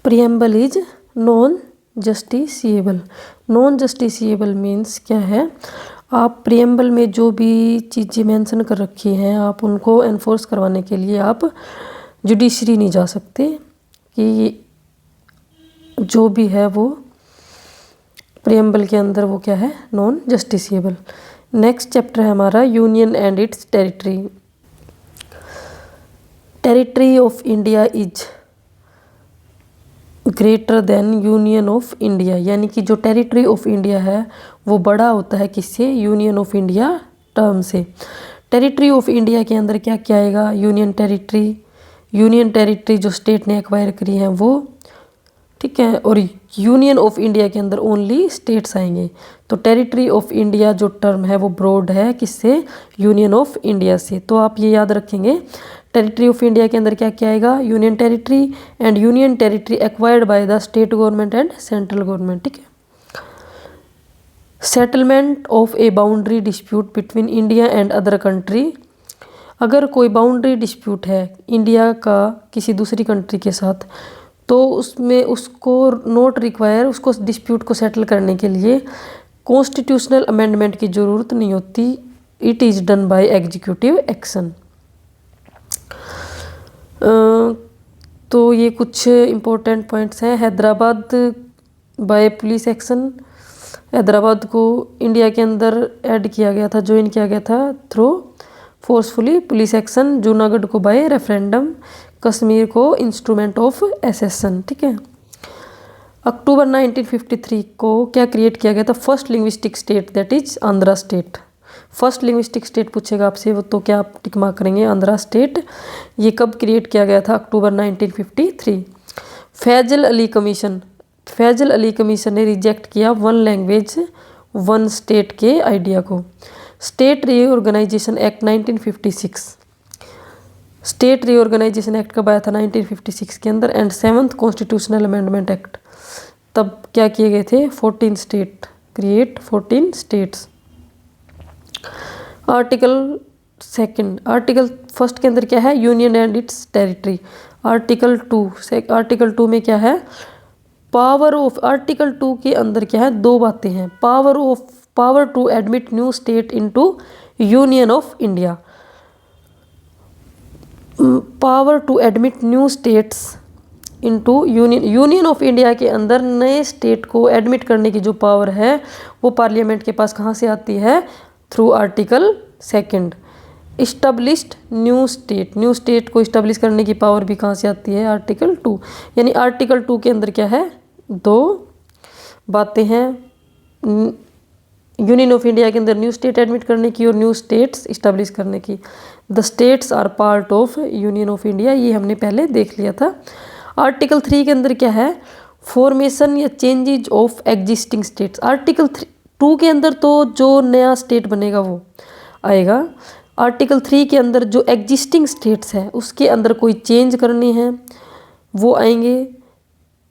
Preamble is non justiciable. Non justiciable means क्या है, आप प्रियम्बल में जो भी चीज़ें मेंशन कर रखी हैं आप उनको एनफोर्स करवाने के लिए आप जुडिशरी नहीं जा सकते, कि जो भी है वो प्रियम्बल के अंदर वो क्या है, नॉन जस्टिसिएबल। नेक्स्ट चैप्टर है हमारा union and it's territory. Territory of India is greater than union of India, यानी कि जो टेरिटरी ऑफ इंडिया है वो बड़ा होता है किससे, यूनियन ऑफ इंडिया टर्म से। टेरिटरी ऑफ इंडिया के अंदर क्या क्या आएगा, यूनियन टेरिटरी जो स्टेट ने एक्वायर करी है वो, ठीक है, और यूनियन ऑफ इंडिया के अंदर ओनली स्टेट्स आएंगे। तो टेरिटरी ऑफ इंडिया जो टर्म है वो ब्रॉड है किससे, यूनियन ऑफ इंडिया से। तो आप ये याद रखेंगे, टेरिटरी ऑफ इंडिया के अंदर क्या क्या आएगा, union territory and union territory acquired by the state government and central government, ठीक है। Settlement of A boundary dispute between India and other country. अगर कोई बाउंड्री डिस्प्यूट है इंडिया का किसी दूसरी कंट्री के साथ, तो उसमें उसको नोट रिक्वायर, उसको डिस्प्यूट को सेटल करने के लिए कॉन्स्टिट्यूशनल अमेंडमेंट की ज़रूरत नहीं होती, it is done by executive action. तो ये कुछ इम्पोर्टेंट पॉइंट्स हैं। Hyderabad by police action, Hyderabad को इंडिया के अंदर ऐड किया गया था, ज्वाइन किया गया था through forcefully police action. Junagadh को बाय रेफरेंडम, कश्मीर को इंस्ट्रूमेंट ऑफ एसेशन, ठीक है। अक्टूबर 1953 को क्या क्रिएट किया गया था, first linguistic state that is Andhra state. First linguistic state पूछेगा आपसे वो, तो क्या आप टिक मार्क करेंगे, आंध्रा स्टेट। ये कब क्रिएट किया गया था, October 1953। Fazl Ali commission, Fazl Ali commission ने रिजेक्ट किया वन लैंग्वेज वन स्टेट के आइडिया को। State reorganisation act 1956, state reorganisation act कब आया था, 1956 के अंदर। And 7th constitutional amendment act, तब क्या किए गए थे, 14 state, create 14 states. Article second, article first के अंदर क्या है, union and it's territory. Article 2 में क्या है, पावर ऑफ, आर्टिकल 2 के अंदर क्या है, दो बातें हैं, power to admit new state into union of India, power to admit new states into union of India के अंदर नए स्टेट को एडमिट करने की जो पावर है वो पार्लियामेंट के पास कहाँ से आती है, थ्रू आर्टिकल 2। इस्टब्लिश्ड न्यू स्टेट को इस्टब्लिश करने की पावर भी कहाँ से आती है, आर्टिकल 2। यानी आर्टिकल 2 के अंदर क्या है, दो बातें हैं, यूनियन ऑफ इंडिया के अंदर न्यू स्टेट एडमिट करने की और न्यू स्टेट्स इस्टब्लिश करने की। The states are part of union of India, ये हमने पहले देख लिया था। आर्टिकल 3 के अंदर क्या है, फॉर्मेशन या changes of existing states. Article 2 के अंदर तो जो नया स्टेट बनेगा वो आएगा, आर्टिकल 3 के अंदर जो एग्जिस्टिंग स्टेट्स है उसके अंदर कोई चेंज करनी है वो आएंगे,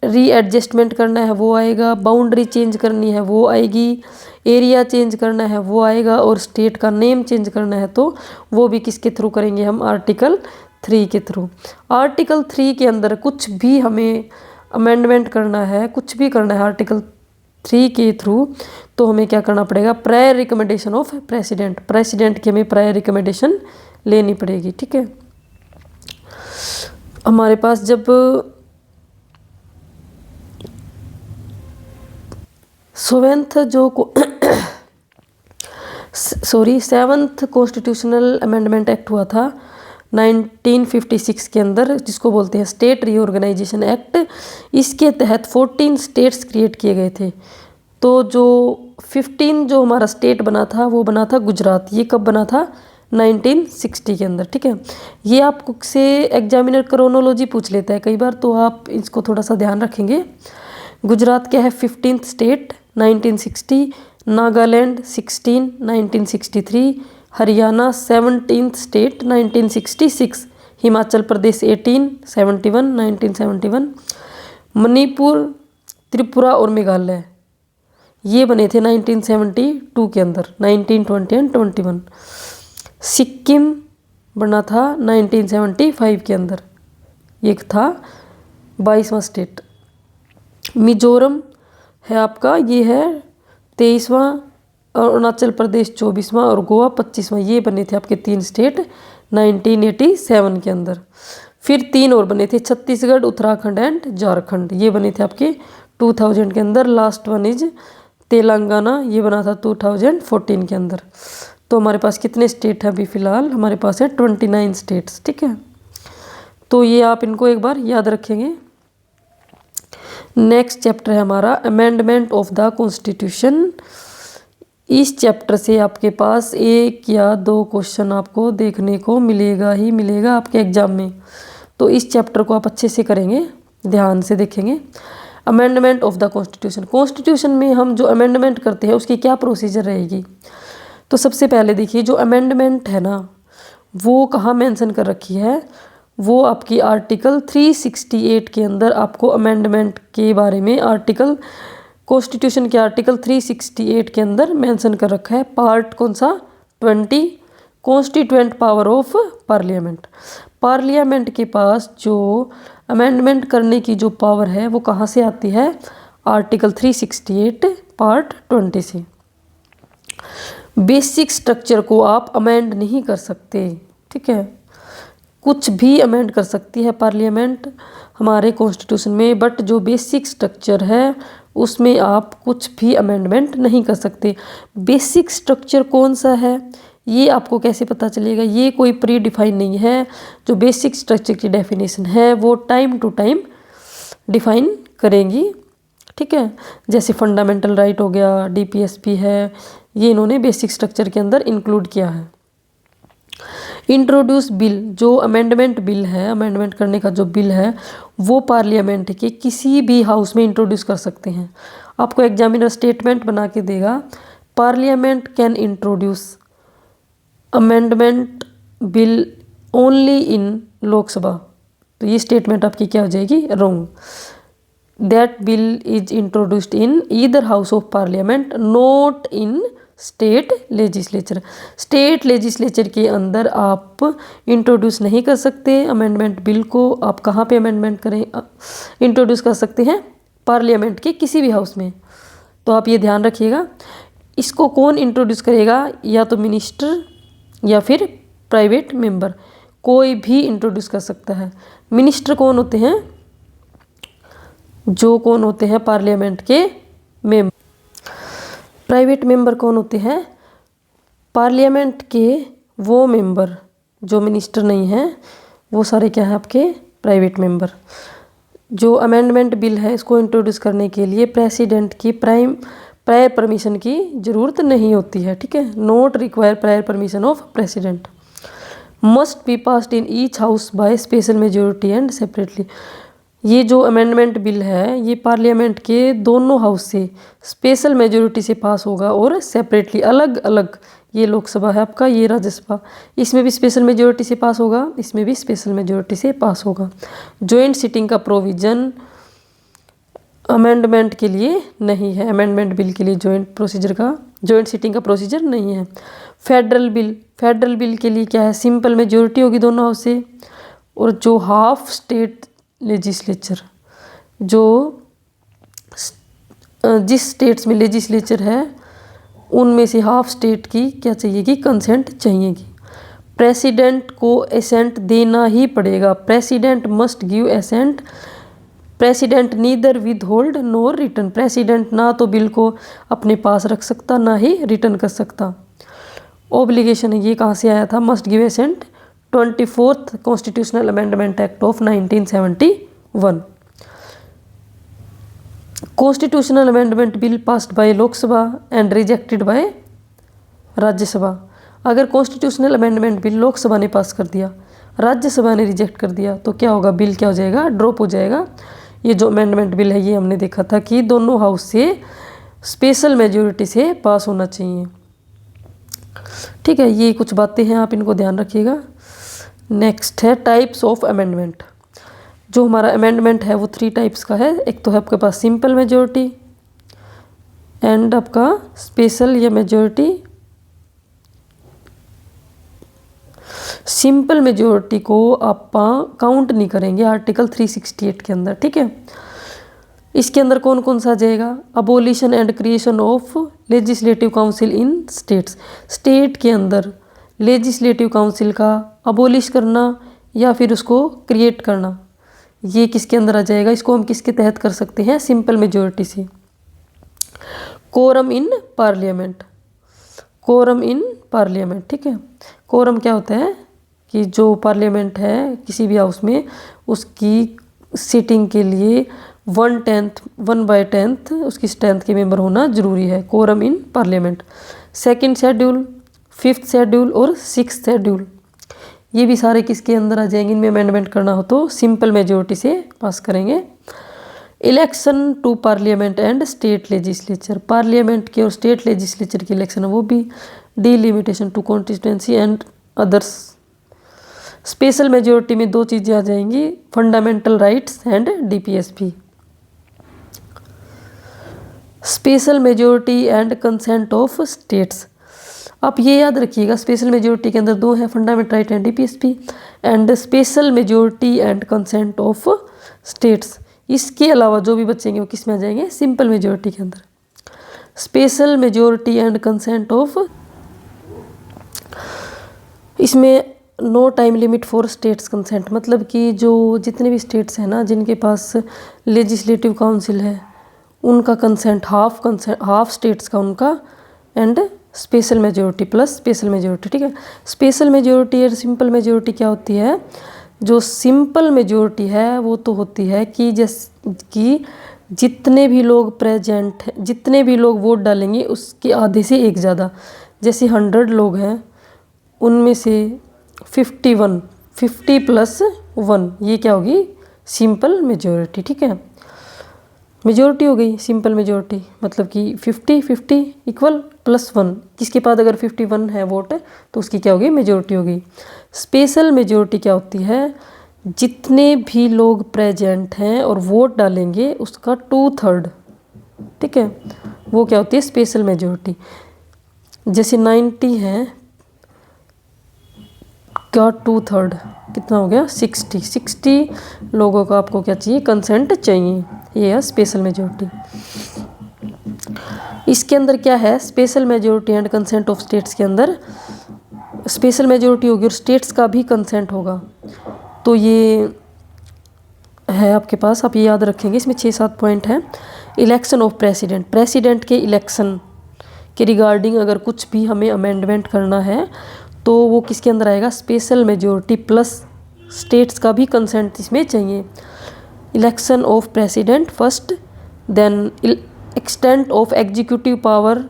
रीएडजस्टमेंट करना है वो आएगा, बाउंड्री चेंज करनी है वो आएगी, एरिया चेंज करना है वो आएगा, और स्टेट का नेम चेंज करना है तो वो भी किसके थ्रू करेंगे हम, आर्टिकल 3 के थ्रू। आर्टिकल 3 के अंदर कुछ भी हमें अमेंडमेंट करना है, कुछ भी करना है आर्टिकल 3 के थ्रू, तो हमें क्या करना पड़ेगा, प्रायर रिकमेंडेशन ऑफ प्रेसिडेंट की हमें प्रायर रिकमेंडेशन लेनी पड़ेगी, ठीक है। हमारे पास जब सेवंथ कॉन्स्टिट्यूशनल अमेंडमेंट एक्ट हुआ था 1956 के अंदर, जिसको बोलते हैं स्टेट रीऑर्गेनाइजेशन एक्ट। इसके तहत 14 स्टेट्स क्रिएट किए गए थे। तो जो 15 जो हमारा स्टेट बना था वो बना था गुजरात। ये कब बना था, 1960 के अंदर, ठीक है। ये आपसे एग्जामिनर क्रोनोलॉजी पूछ लेता है कई बार, तो आप इसको थोड़ा सा ध्यान रखेंगे। गुजरात क्या है, 15th state 1960, Nagaland 16 1963, Haryana 17th state 1966, Himachal Pradesh 18 71 1971, Manipur, Tripura और मेघालय ये बने थे 1972 के अंदर, 1920 एंड 21। सिक्किम बना था 1975 के अंदर, ये था 22वां स्टेट। मिजोरम है आपका, ये है 23वां, अरुणाचल प्रदेश 24वां और गोवा 25वां। ये बने थे आपके 3 स्टेट 1987 के अंदर। फिर 3 और बने थे, छत्तीसगढ़, उत्तराखंड एंड झारखंड, ये बने थे आपके 2000 के अंदर। लास्ट वन इज तेलंगाना, ये बना था 2014 के अंदर। तो हमारे पास कितने स्टेट हैं अभी फ़िलहाल? हमारे पास है 29 स्टेट्स, ठीक है। तो ये आप इनको एक बार याद रखेंगे। नेक्स्ट चैप्टर है हमारा अमेंडमेंट ऑफ द कॉन्स्टिट्यूशन। इस चैप्टर से आपके पास 1 या 2 क्वेश्चन आपको देखने को मिलेगा ही मिलेगा आपके एग्जाम में। तो इस चैप्टर को आप अच्छे से करेंगे, ध्यान से देखेंगे। Amendment of the constitution, constitution में हम जो अमेंडमेंट करते हैं उसकी क्या प्रोसीजर रहेगी? तो सबसे पहले देखिए, जो अमेंडमेंट है ना, वो कहाँ मेंशन कर रखी है? वो आपकी आर्टिकल 368 के अंदर आपको अमेंडमेंट के बारे में आर्टिकल, कॉन्स्टिट्यूशन के आर्टिकल 368 के अंदर मेंशन कर रखा है। पार्ट कौन सा? 20, constituent power of parliament. Parliament के पास जो अमेंडमेंट करने की जो पावर है वो कहाँ से आती है? आर्टिकल 368 पार्ट 20 से। बेसिक स्ट्रक्चर को आप अमेंड नहीं कर सकते, ठीक है। कुछ भी अमेंड कर सकती है पार्लियामेंट हमारे कॉन्स्टिट्यूशन में, बट जो बेसिक स्ट्रक्चर है उसमें आप कुछ भी अमेंडमेंट नहीं कर सकते। बेसिक स्ट्रक्चर कौन सा है ये आपको कैसे पता चलेगा? ये कोई प्री डिफाइन नहीं है। जो बेसिक स्ट्रक्चर की डेफिनेशन है वो टाइम टू टाइम डिफाइन करेंगी, ठीक है। जैसे फंडामेंटल राइट हो गया, डीपीएसपी है, ये इन्होंने बेसिक स्ट्रक्चर के अंदर इंक्लूड किया है। इंट्रोड्यूस बिल, जो अमेंडमेंट बिल है, अमेंडमेंट करने का जो बिल है वो पार्लियामेंट के किसी भी हाउस में इंट्रोड्यूस कर सकते हैं। आपको एग्जामिनर स्टेटमेंट बना के देगा, parliament can introduce amendment bill only in Lok Sabha. तो ये स्टेटमेंट आपकी क्या हो जाएगी? Wrong. That bill is introduced in either house of parliament, not in state legislature. State legislature के अंदर आप इंट्रोड्यूस नहीं कर सकते अमेंडमेंट बिल को। आप कहाँ पे अमेंडमेंट करें, इंट्रोड्यूस कर सकते हैं? पार्लियामेंट के किसी भी हाउस में। तो आप ये ध्यान रखिएगा। इसको कौन इंट्रोड्यूस करेगा? या तो मिनिस्टर या फिर प्राइवेट मेंबर, कोई भी इंट्रोड्यूस कर सकता है। मिनिस्टर कौन होते हैं? जो कौन होते हैं पार्लियामेंट के मेंबर। प्राइवेट मेंबर कौन होते हैं? पार्लियामेंट के वो मेंबर जो मिनिस्टर नहीं हैं, वो सारे क्या है आपके प्राइवेट मेंबर। जो अमेंडमेंट बिल है इसको इंट्रोड्यूस करने के लिए प्रेसिडेंट की प्रायर परमिशन की ज़रूरत नहीं होती है, ठीक है। Not require prior permission of president, must be passed in each house by special majority and separately. ये जो अमेंडमेंट बिल है ये पार्लियामेंट के दोनों हाउस से स्पेशल मेजोरिटी से पास होगा और सेपरेटली अलग अलग। ये लोकसभा है आपका, ये राज्यसभा, इसमें भी स्पेशल मेजोरिटी से पास होगा, इसमें भी स्पेशल मेजोरिटी से पास होगा। जॉइंट सीटिंग का प्रोविज़न अमेंडमेंट के लिए नहीं है, अमेंडमेंट बिल के लिए जॉइंट सीटिंग का प्रोसीजर नहीं है। फेडरल बिल के लिए क्या है? सिंपल मेजोरिटी होगी दोनों हाउस से। और जो हाफ स्टेट लेजिस्लेचर, जो जिस स्टेट्स में लेजिस्लेचर है उनमें से हाफ स्टेट की क्या चाहिएगी? कंसेंट चाहिएगी। प्रेसिडेंट को एसेंट देना ही पड़ेगा, president must give assent. President neither withhold nor return, president ना तो बिल को अपने पास रख सकता ना ही रिटर्न कर सकता। ऑब्लिगेशन है, ये कहाँ से आया था? Must give assent 24th constitutional amendment act of 1971। Constitutional amendment bill passed by Lok Sabha and rejected by Rajya Sabha. अगर कॉन्स्टिट्यूशनल अमेंडमेंट बिल लोकसभा ने पास कर दिया, राज्यसभा ने रिजेक्ट कर दिया, तो क्या होगा? बिल क्या हो जाएगा? ड्रॉप हो जाएगा। ये जो अमेंडमेंट बिल है ये हमने देखा था कि दोनों हाउस से स्पेशल मेजोरिटी से पास होना चाहिए, ठीक है। ये कुछ बातें हैं, आप इनको ध्यान रखिएगा। नेक्स्ट है टाइप्स ऑफ अमेंडमेंट। जो हमारा अमेंडमेंट है वो 3 टाइप्स का है। एक तो है आपके पास सिंपल मेजोरिटी एंड आपका स्पेशल या मेजोरिटी। सिंपल मेजोरिटी को आप काउंट नहीं करेंगे आर्टिकल 368 के अंदर, ठीक है। इसके अंदर कौन कौन सा आ जाएगा? Abolition and creation of legislative council in states, state के अंदर लेजिस्लेटिव काउंसिल का अबोलिश करना या फिर उसको क्रिएट करना, ये किसके अंदर आ जाएगा? इसको हम किसके तहत कर सकते हैं? सिंपल मेजोरिटी से। Quorum in parliament, quorum in parliament, ठीक है। कोरम क्या होता है कि जो पार्लियामेंट है किसी भी हाउस में, उसकी सीटिंग के लिए 1/10 उसकी स्ट्रेंथ के मेंबर होना जरूरी है, quorum in parliament. Second schedule, fifth schedule और सिक्स्थ शेड्यूल, ये भी सारे किसके अंदर आ जाएंगे? इनमें अमेंडमेंट करना हो तो सिंपल मेजोरिटी से पास करेंगे। Election to parliament and state legislature, parliament के और स्टेट लेजिस्लेचर की इलेक्शन है वो भी। Delimitation to constituency and others, special majority में दो चीज़ें आ जाएंगी, fundamental rights and DPSP. Special majority and consent of states, आप ये याद रखिएगा स्पेशल मेजोरिटी के अंदर दो है, fundamental right and DPSP, and special majority and consent of states. इसके अलावा जो भी बचेंगे वो किस में आ जाएंगे? सिंपल मेजोरिटी के अंदर। Special majority and consent of, इसमें no time limit for states consent, मतलब कि जो जितने भी स्टेट्स हैं ना जिनके पास लेजिस्लेटिव काउंसिल है उनका कंसेंट हाफ स्टेट्स का उनका, and special majority plus special majority, ठीक है। स्पेशल मेजोरिटी और सिंपल मेजोरिटी क्या होती है? जो सिंपल मेजोरिटी है वो तो होती है कि जितने भी लोग प्रेजेंट हैं, जितने भी लोग वोट डालेंगे उसके आधे से एक ज़्यादा, जैसे 100 लोग हैं उनमें से 51, 50 + 1, ये क्या होगी? सिंपल मेजोरिटी, ठीक है। मेजोरिटी हो गई सिंपल मेजोरिटी, मतलब कि 50 इक्वल +1, किसके पास अगर 51 है वोट तो उसकी क्या होगी? मेजोरिटी होगी। स्पेशल मेजोरिटी क्या होती है? जितने भी लोग प्रेजेंट हैं और वोट डालेंगे उसका 2/3, ठीक है, वो क्या होती है? Special majority. जैसे 90 हैं का 2/3 कितना हो गया? 60 लोगों का आपको क्या चाहिए? कंसेंट चाहिए, ये है स्पेशल मेजोरिटी। इसके अंदर क्या है? Special majority and consent of states के अंदर स्पेशल मेजोरिटी होगी और स्टेट्स का भी कंसेंट होगा, तो ये है आपके पास, आप ये याद रखेंगे। इसमें 6-7 पॉइंट हैं। इलेक्शन ऑफ प्रेसिडेंट, प्रेसिडेंट के इलेक्शन के रिगार्डिंग अगर कुछ भी हमें अमेंडमेंट करना है तो वो किसके अंदर आएगा? स्पेशल मेजोरिटी प्लस स्टेट्स का भी कंसेंट इसमें चाहिए। Election of president first, then extent of executive power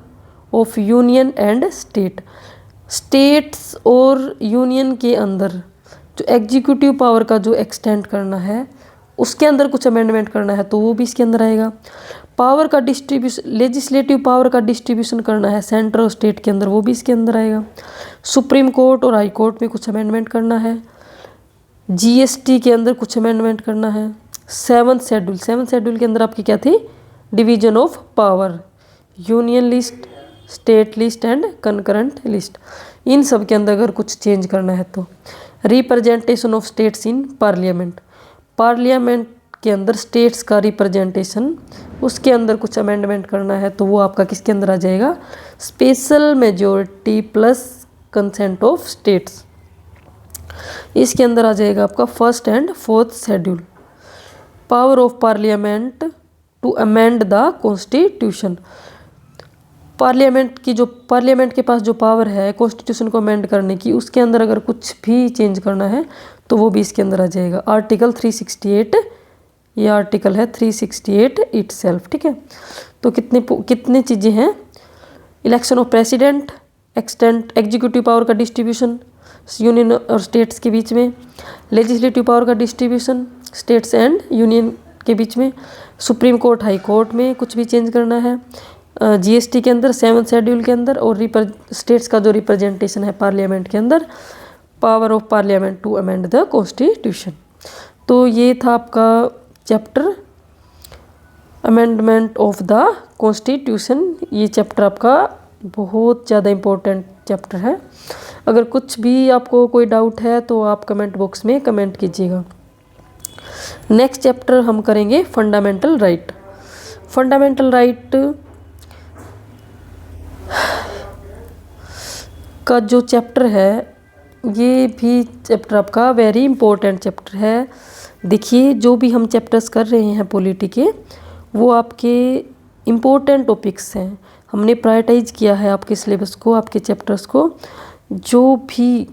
of union and state, states और यूनियन के अंदर जो एग्जीक्यूटिव पावर का जो एक्सटेंड करना है उसके अंदर कुछ अमेंडमेंट करना है तो वो भी इसके अंदर आएगा। पावर का डिस्ट्रीब्यूशन, लेजिस्लेटिव पावर का डिस्ट्रीब्यूशन करना है सेंट्रल और स्टेट के अंदर, वो भी इसके अंदर आएगा। सुप्रीम कोर्ट और हाई कोर्ट में कुछ अमेंडमेंट करना है। जीएसटी के अंदर कुछ अमेंडमेंट करना है। 7th शेड्यूल के अंदर आपकी क्या थी? Division of power, union list, state list and concurrent list, इन सब के अंदर अगर कुछ चेंज करना है तो। Representation of states in parliament, parliament के अंदर स्टेट्स का रिप्रेजेंटेशन, उसके अंदर कुछ अमेंडमेंट करना है तो वो आपका किसके अंदर आ जाएगा? Special majority plus consent of states, इसके अंदर आ जाएगा आपका 1st and 4th schedule. Power of parliament to amend the constitution, parliament के पास जो पावर है कॉन्स्टिट्यूशन को अमेंड करने की, उसके अंदर अगर कुछ भी चेंज करना है तो वो भी इसके अंदर आ जाएगा। आर्टिकल 368, ये आर्टिकल है 368 इटसेल्फ, ठीक है। तो कितनी चीज़ें हैं? Election of president, extent executive power का डिस्ट्रीब्यूशन यूनियन और स्टेट्स के बीच में, लेजिस्लेटिव पावर का डिस्ट्रीब्यूशन स्टेट्स एंड यूनियन के बीच में, सुप्रीम कोर्ट हाई कोर्ट में कुछ भी चेंज करना है, जीएसटी के अंदर 7th शेड्यूल के अंदर, और स्टेट्स का जो रिप्रेजेंटेशन है पार्लियामेंट के अंदर, power of parliament to amend the constitution. तो ये था आपका chapter amendment of the constitution. ये चैप्टर आपका बहुत ज़्यादा इम्पोर्टेंट चैप्टर है। अगर कुछ भी आपको कोई डाउट है तो आप कमेंट बॉक्स में कमेंट कीजिएगा। नेक्स्ट चैप्टर हम करेंगे फंडामेंटल राइट। फंडामेंटल राइट का जो चैप्टर है, ये भी चैप्टर आपका वेरी इंपॉर्टेंट चैप्टर है। देखिए, जो भी हम चैप्टर्स कर रहे हैं पॉलिटी के, वो आपके इम्पोर्टेंट टॉपिक्स हैं। हमने प्रायोरिटाइज किया है आपके सिलेबस को, आपके चैप्टर्स को। जो भी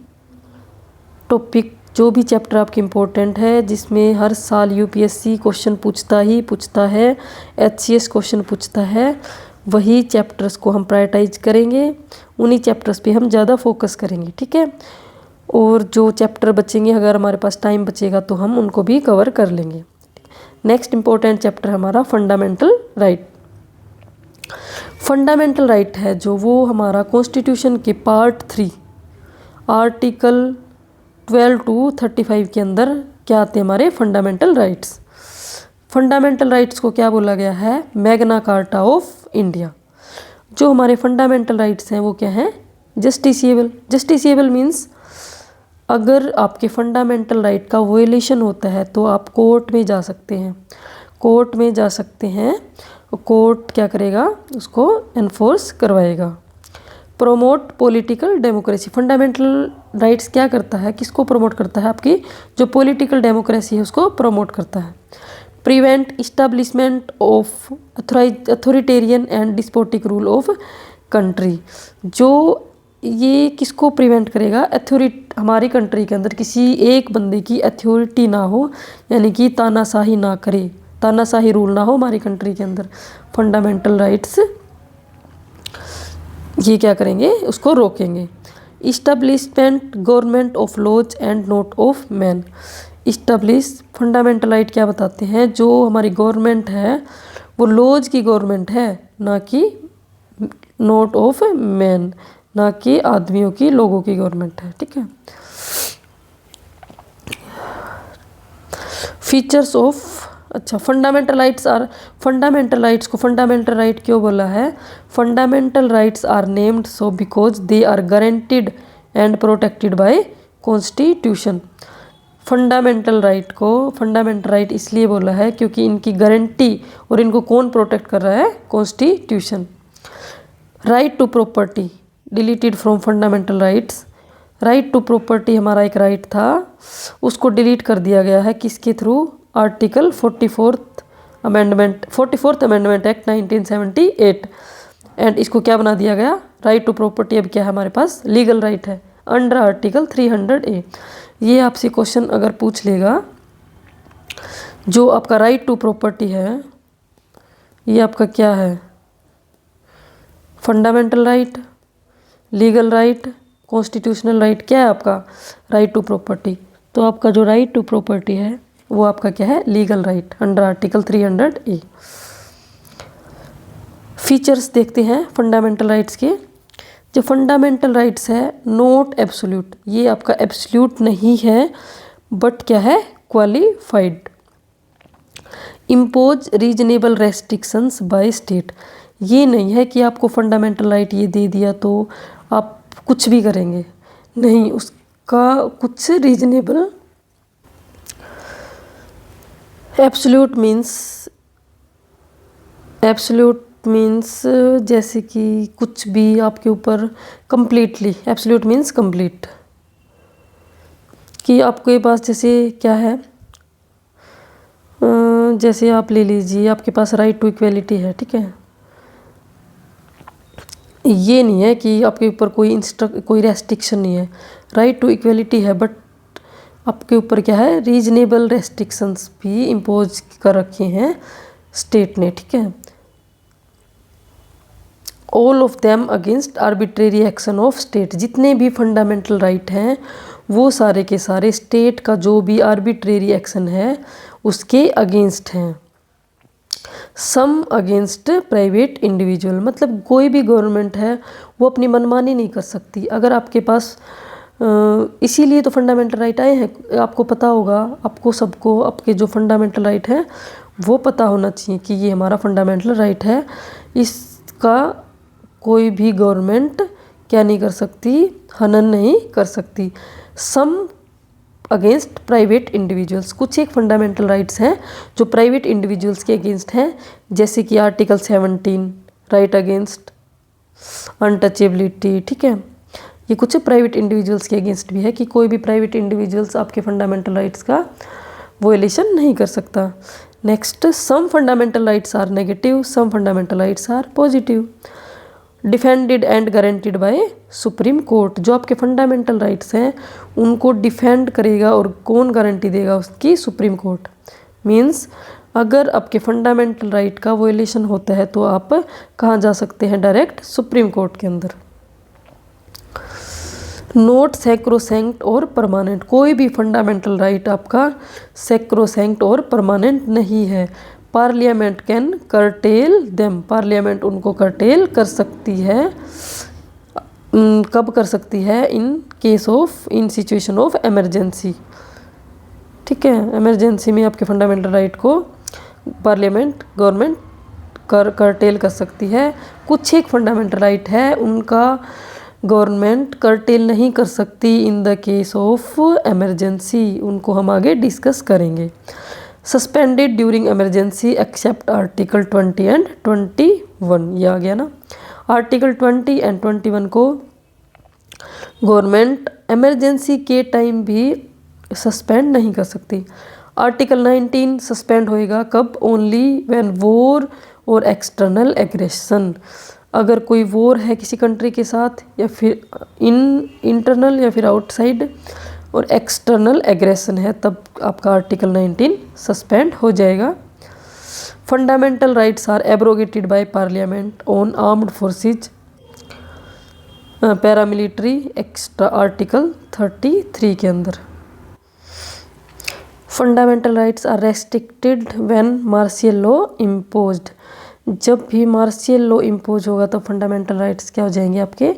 टॉपिक, जो भी चैप्टर आपके इम्पोर्टेंट है, जिसमें हर साल यूपीएससी क्वेश्चन पूछता है, एचसीएस क्वेश्चन पूछता है, वही चैप्टर्स को हम प्रायोरिटाइज करेंगे, उन्हीं चैप्टर्स पे हम ज़्यादा फोकस करेंगे, ठीक है। और जो चैप्टर बचेंगे, अगर हमारे पास टाइम बचेगा तो हम उनको भी कवर कर लेंगे। नेक्स्ट इम्पोर्टेंट चैप्टर हमारा फंडामेंटल राइट। फंडामेंटल राइट है जो, वो हमारा कॉन्स्टिट्यूशन के पार्ट 3 आर्टिकल 12 to 35 के अंदर क्या आते हैं हमारे फंडामेंटल राइट्स। फंडामेंटल राइट्स को क्या बोला गया है? Magna carta of India. जो हमारे फंडामेंटल राइट्स हैं वो क्या हैं? जस्टिसिएबल। जस्टिसिएबल मीन्स अगर आपके फंडामेंटल राइट का वोलेशन होता है तो आप कोर्ट में जा सकते हैं, कोर्ट में जा सकते हैं। कोर्ट क्या करेगा? उसको एनफोर्स करवाएगा। Promote political democracy. Fundamental rights क्या करता है? किसको प्रमोट करता है? आपकी जो पॉलिटिकल डेमोक्रेसी है उसको प्रमोट करता है। Prevent establishment of authoritarian and despotic rule of country. जो ये किसको प्रिवेंट करेगा? हमारी कंट्री के अंदर किसी एक बंदे की अथॉरिटी ना हो, यानी कि तानाशाही ना करे, तानाशाही रूल ना हो हमारी कंट्री के अंदर। फंडामेंटल राइट्स ये क्या करेंगे? उसको रोकेंगे। Establishment government of laws and not of man. Establish, fundamental right क्या बताते हैं? जो हमारी गवर्नमेंट है वो लॉज की गवर्नमेंट है, ना कि नॉट ऑफ मैन, ना कि आदमियों की, लोगों की गवर्नमेंट है, ठीक है। फीचर्स ऑफ, अच्छा, fundamental rights are, fundamental rights को फंडामेंटल राइट क्यों बोला है? Fundamental rights are named so because they are guaranteed and protected by constitution. Fundamental right को फंडामेंटल राइट इसलिए बोला है क्योंकि इनकी गारंटी, और इनको कौन प्रोटेक्ट कर रहा है? Constitution. Right to property deleted from fundamental rights. Right to property हमारा एक राइट था, उसको डिलीट कर दिया गया है किसके through? Article 44th amendment act 1978। And इसको क्या बना दिया गया? राइट टू प्रॉपर्टी अब क्या है हमारे पास? लीगल राइट है अंडर आर्टिकल 300A। ये आपसे क्वेश्चन अगर पूछ लेगा, जो आपका राइट टू प्रॉपर्टी है ये आपका क्या है? Fundamental right, legal right, constitutional right, क्या है आपका? Right to property. तो आपका जो राइट टू प्रॉपर्टी है वो आपका क्या है? Legal right under article 300A। Features देखते हैं फंडामेंटल राइट्स के। जो फंडामेंटल राइट्स है नॉट एब्सोल्यूट, ये आपका एब्सोल्यूट नहीं है, बट क्या है? Qualified. Impose reasonable restrictions by state, ये नहीं है कि आपको फंडामेंटल राइट ये दे दिया तो आप कुछ भी करेंगे, नहीं, उसका कुछ रीजनेबल। एब्सोल्यूट मीन्स जैसे कि कुछ भी आपके ऊपर कंप्लीटली, एब्सोल्यूट मीन्स कंप्लीट, कि आपके पास जैसे क्या है, जैसे आप ले लीजिए आपके पास राइट टू इक्वेलिटी है, ठीक है। ये नहीं है कि आपके ऊपर कोई रेस्ट्रिक्शन नहीं है, राइट टू इक्वेलिटी है, बट आपके ऊपर क्या है? रीजनेबल रेस्ट्रिक्शंस भी इम्पोज कर रखे हैं स्टेट ने, ठीक है। All of them against arbitrary action of state, जितने भी फंडामेंटल राइट हैं वो सारे के सारे स्टेट का जो भी आर्बिट्रेरी एक्शन है उसके अगेंस्ट हैं। सम अगेंस्ट प्राइवेट इंडिविजुअल, मतलब कोई भी गवर्नमेंट है वो अपनी मनमानी नहीं कर सकती। अगर आपके पास इसीलिए तो फंडामेंटल राइट आए हैं, आपको पता होगा, आपको सबको आपके जो फंडामेंटल राइट है वो पता होना चाहिए कि ये हमारा फंडामेंटल राइट है, इसका कोई भी गवर्नमेंट क्या नहीं कर सकती? हनन नहीं कर सकती। सम अगेंस्ट प्राइवेट इंडिविजुअल्स। कुछ एक फंडामेंटल राइट्स हैं जो प्राइवेट इंडिविजुअल्स के अगेंस्ट हैं, जैसे कि आर्टिकल 17 राइट अगेंस्ट अनटचेबिलिटी। ठीक है, ये कुछ प्राइवेट इंडिविजुअल्स के अगेंस्ट भी है कि कोई भी प्राइवेट इंडिविजुअल्स आपके फंडामेंटल राइट्स का वोलेशन नहीं कर सकता। Next, some fundamental rights are negative, some fundamental rights are positive. Defended and guaranteed by supreme court. जो आपके फंडामेंटल राइट्स हैं उनको डिफेंड करेगा और कौन गारंटी देगा उसकी? Supreme court. मीन्स अगर आपके फंडामेंटल राइट का वोलेशन होता है तो आप कहाँ जा सकते हैं? डायरेक्ट सुप्रीम कोर्ट के अंदर। नोट सैक्रोसैंक्ट और परमानेंट। कोई भी फंडामेंटल राइट आपका सैक्रोसैंक्ट और परमानेंट नहीं है। Parliament can curtail them. Parliament उनको करटेल कर सकती है। कब कर सकती है? इन सिचुएशन ऑफ इमरजेंसी। ठीक है, इमरजेंसी में आपके फंडामेंटल राइट को पार्लियामेंट गवर्नमेंट करटेल कर सकती है। कुछ एक फंडामेंटल राइट है उनका गवर्नमेंट करटेल नहीं कर सकती in the case of emergency, उनको हम आगे डिस्कस करेंगे। Suspended during emergency except article 20 and 21। ये आ गया ना। आर्टिकल 20 एंड 21 को गवर्नमेंट इमरजेंसी के टाइम भी सस्पेंड नहीं कर सकती। आर्टिकल 19 सस्पेंड होएगा कब? ओनली व्हेन वॉर और एक्सटर्नल एग्रेशन। अगर कोई वॉर है किसी कंट्री के साथ या फिर इंटरनल या फिर आउटसाइड और एक्सटर्नल एग्रेशन है तब आपका आर्टिकल 19 सस्पेंड हो जाएगा। Fundamental rights are abrogated by parliament on armed forces paramilitary extra article 33 के अंदर। Fundamental rights are restricted when martial law imposed. जब भी मार्शियल लॉ इम्पोज होगा तो फंडामेंटल राइट्स क्या हो जाएंगे? आपके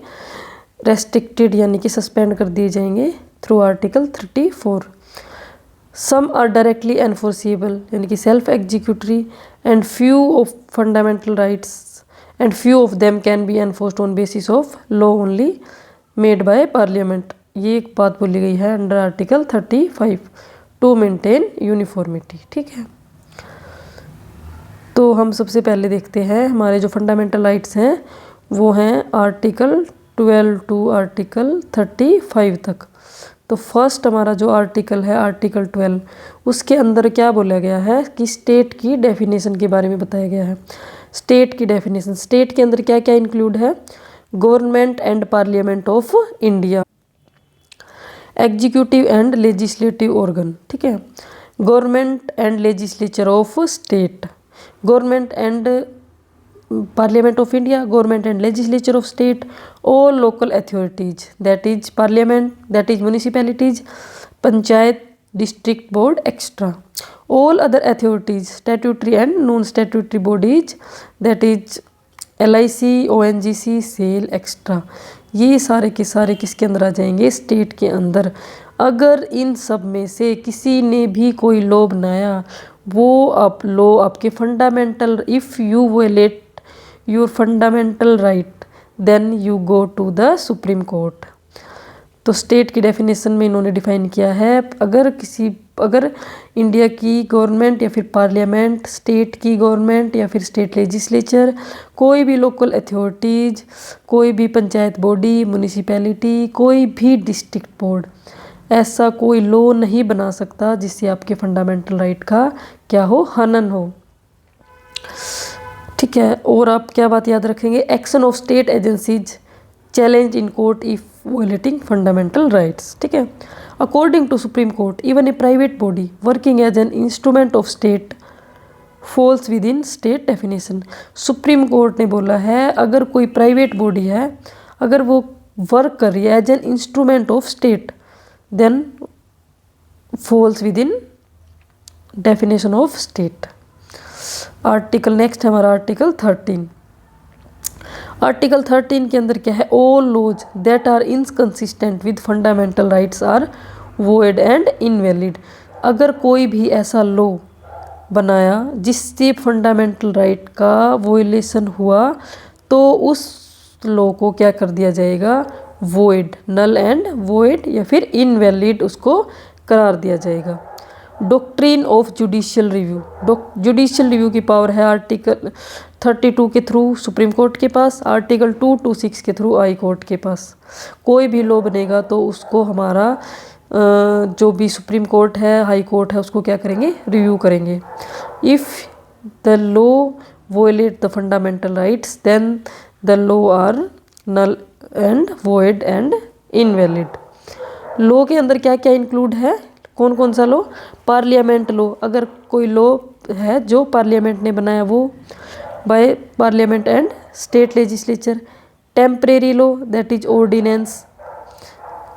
रेस्ट्रिक्टेड यानी कि सस्पेंड कर दिए जाएंगे through article 34। Some are directly enforceable यानी कि self executory and few of fundamental rights and few of them can be enforced on basis of law only made by parliament. ये एक बात बोली गई है under article 35 to maintain uniformity. ठीक है, तो हम सबसे पहले देखते हैं हमारे जो फंडामेंटल राइट्स हैं वो हैं आर्टिकल 12 टू आर्टिकल 35 तक। तो फर्स्ट हमारा जो आर्टिकल है आर्टिकल 12, उसके अंदर क्या बोला गया है कि स्टेट की डेफिनेशन के बारे में बताया गया है। स्टेट की डेफिनेशन, स्टेट के अंदर क्या क्या इंक्लूड है? Government and parliament of India, executive and legislative organ. ठीक है, government and legislature of state, government and parliament of India, government and legislature of state, all local authorities that is parliament, that is municipalities, panchayat, district board, etc. all other authorities, statutory and non-statutory bodies, that is LIC, ONGC, SAIL extra. ये सारे के सारे किसके अंदर आ जाएंगे? State के अंदर। अगर इन सब में से किसी ने भी कोई लॉ बनाया वो आप लॉ आपके fundamental, if you violate your fundamental right then you go to the supreme court. तो स्टेट की डेफिनेशन में इन्होंने डिफाइन किया है अगर इंडिया की गवर्नमेंट या फिर पार्लियामेंट, स्टेट की गवर्नमेंट या फिर स्टेट लेजिस्लेचर, कोई भी लोकल अथॉरिटीज़, कोई भी पंचायत बॉडी, म्यूनिसिपैलिटी, कोई भी डिस्ट्रिक्ट बोर्ड ऐसा कोई लॉ नहीं बना सकता जिससे आपके फंडामेंटल राइट का क्या हो? हनन हो। ठीक है, और आप क्या बात याद रखेंगे? Action of state agencies challenge in court if violating fundamental rights. ठीक है, according to supreme court even a private body working as an instrument of state falls within state definition. Supreme court ने बोला है अगर कोई private body है, अगर वो वर्क कर रही है as an instrument of state then falls within definition of state. Article next है हमारा आर्टिकल 13। आर्टिकल 13 के अंदर क्या है? All laws that are inconsistent with fundamental rights are void and invalid. अगर कोई भी ऐसा लॉ बनाया जिससे फंडामेंटल राइट का वॉयलेशन हुआ तो उस लॉ को क्या कर दिया जाएगा? वॉइड, नल एंड वॉइड या फिर इनवैलिड उसको करार दिया जाएगा। Doctrine of judicial review, judicial review की पावर है आर्टिकल 32 के थ्रू सुप्रीम कोर्ट के पास, आर्टिकल 226 के थ्रू हाई कोर्ट के पास। कोई भी लॉ बनेगा तो उसको हमारा जो भी सुप्रीम कोर्ट है, हाई कोर्ट है, उसको क्या करेंगे, रिव्यू करेंगे। If the law violate the fundamental rights then the law are null and void and invalid. Law के अंदर क्या क्या इंक्लूड है, कौन कौन सा लॉ, पार्लियामेंट लॉ, अगर कोई लॉ है जो पार्लियामेंट ने बनाया वो by parliament and state legislature. Temporary law that is ordinance,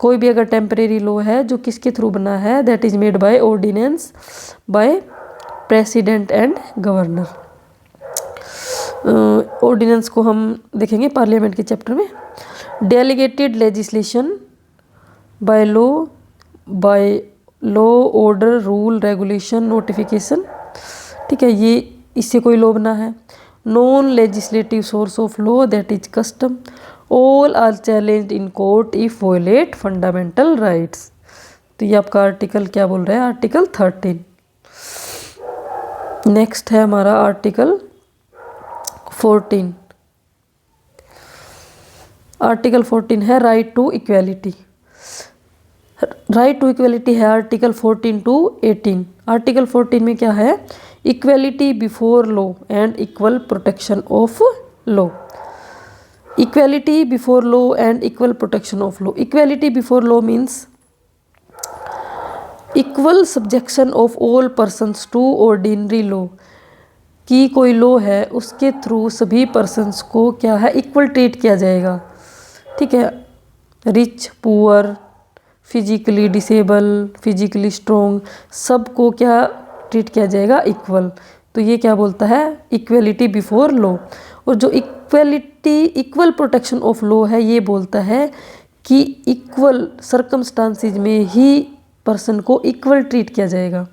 कोई भी अगर टेम्परेरी लॉ है जो किसके थ्रू बना है, that is made by ordinance by president and governor. Ordinance को हम देखेंगे पार्लियामेंट के चैप्टर में। Delegated legislation by law order rule regulation notification, ठीक है, ये इससे कोई लॉ बना है। Non legislative source of law that is custom, all are challenged in court if violate fundamental rights. तो ये आपका आर्टिकल क्या बोल रहा है, आर्टिकल 13। नेक्स्ट है हमारा आर्टिकल 14। आर्टिकल 14 है right to equality. Right to equality है आर्टिकल 14 टू 18। आर्टिकल 14 में क्या है, equality before law and equal protection of law. Equality before law and equal protection of law. Equality before law means equal subjection of all persons to ordinary law, कि कोई law है उसके through सभी persons को क्या है, equal treat किया जाएगा, ठीक है। Rich poor, physically disable, physically strong, सबको क्या ट्रीट किया जाएगा, इक्वल। तो ये क्या बोलता है, इक्वलिटी बिफोर लॉ। और जो इक्वल प्रोटेक्शन ऑफ लॉ है ये बोलता है कि इक्वल सर्कमस्टांसिस में ही पर्सन को इक्वल ट्रीट किया जाएगा।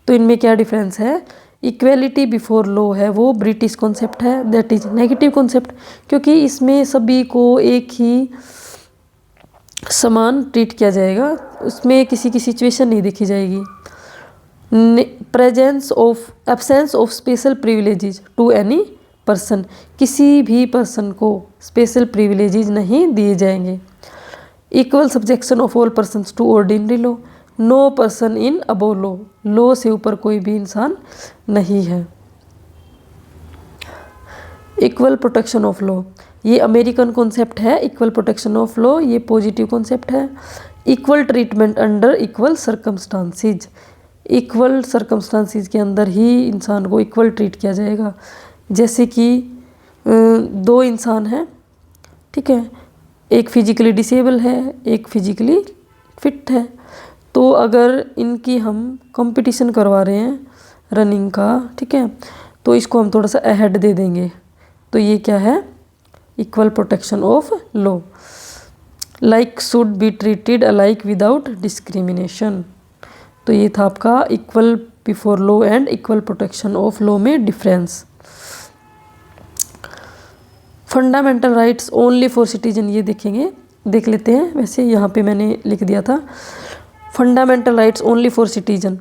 तो इनमें क्या डिफरेंस है, इक्वेलिटी बिफोर लॉ है वो ब्रिटिश कॉन्सेप्ट है, दैट इज नेगेटिव कॉन्सेप्ट, क्योंकि इसमें सभी को एक ही समान ट्रीट किया जाएगा, उसमें किसी की सिचुएशन नहीं देखी जाएगी। Absence of special privileges to any person, किसी भी पर्सन को स्पेशल प्रिविलेजेस नहीं दिए जाएंगे। Equal subjection of all persons to ordinary law, no person in above law, law से ऊपर कोई भी इंसान नहीं है। इक्वल प्रोटेक्शन ऑफ लॉ, ये अमेरिकन कॉन्सेप्ट है। इक्वल प्रोटेक्शन ऑफ लॉ ये पॉजिटिव कॉन्सेप्ट है। Equal treatment under equal circumstances, equal circumstances के अंदर ही इंसान को इक्वल ट्रीट किया जाएगा। जैसे कि दो इंसान हैं, ठीक है, एक फिजिकली डिसेबल है, एक फिजिकली फिट है, तो अगर इनकी हम कंपटीशन करवा रहे हैं रनिंग का, ठीक है, तो इसको हम थोड़ा सा अहेड दे देंगे, तो ये क्या है, equal protection of law. Like should be treated alike without discrimination. तो ये था आपका equal before law and equal protection of law में difference. Fundamental rights only for citizen, ये देख लेते हैं। वैसे यहाँ पे मैंने लिख दिया था fundamental rights only for citizen.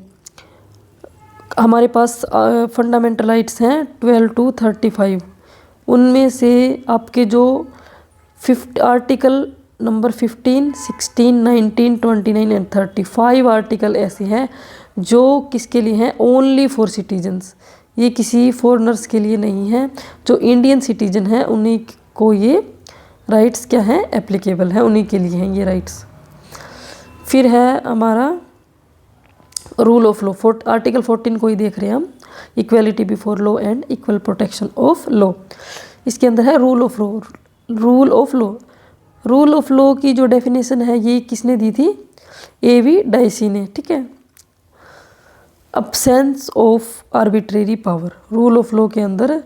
हमारे पास फंडामेंटल राइट्स हैं 12 to 35। उनमें से आपके जो आर्टिकल नंबर 15, 16, 19, 29 एंड 35 आर्टिकल ऐसे हैं जो किसके लिए हैं, ओनली फॉर सिटीजन्स। ये किसी फॉरेनर्स के लिए नहीं है, जो इंडियन सिटीजन हैं उन्हीं को ये राइट्स क्या हैं, एप्लीकेबल हैं, उन्हीं के लिए हैं ये राइट्स। फिर है हमारा रूल ऑफ लॉ, आर्टिकल 14 को ही देख रहे हैं हम, equality before law and equal protection of law. इसके अंदर है rule of law. Rule of law, rule of law की जो डेफिनेशन है ये किसने दी थी, A.V. डाइसी ने, ठीक है। Absence of arbitrary power, rule of law के अंदर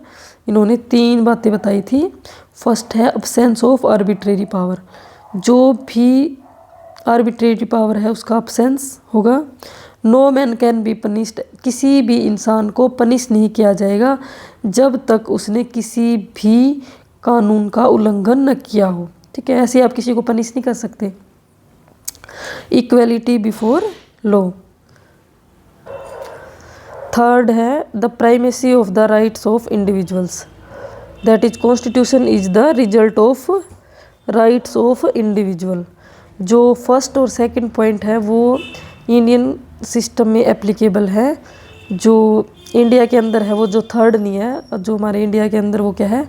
इन्होंने 3 बातें बताई थी। फर्स्ट है अब्सेंस ऑफ आर्बिट्रेरी पावर, जो भी आर्बिट्रेरी पावर है उसका अब्सेंस होगा। No man can be punished, किसी भी इंसान को पनिश नहीं किया जाएगा जब तक उसने किसी भी कानून का उल्लंघन न किया हो, ठीक है, ऐसे आप किसी को पनिश नहीं कर सकते। Equality before law. थर्ड है the primacy of the rights of individuals, that is constitution is the result of rights of individual. जो फर्स्ट और सेकंड पॉइंट है वो इंडियन सिस्टम में एप्लीकेबल है, जो इंडिया के अंदर है वो जो थर्ड नहीं है, जो हमारे इंडिया के अंदर वो क्या है,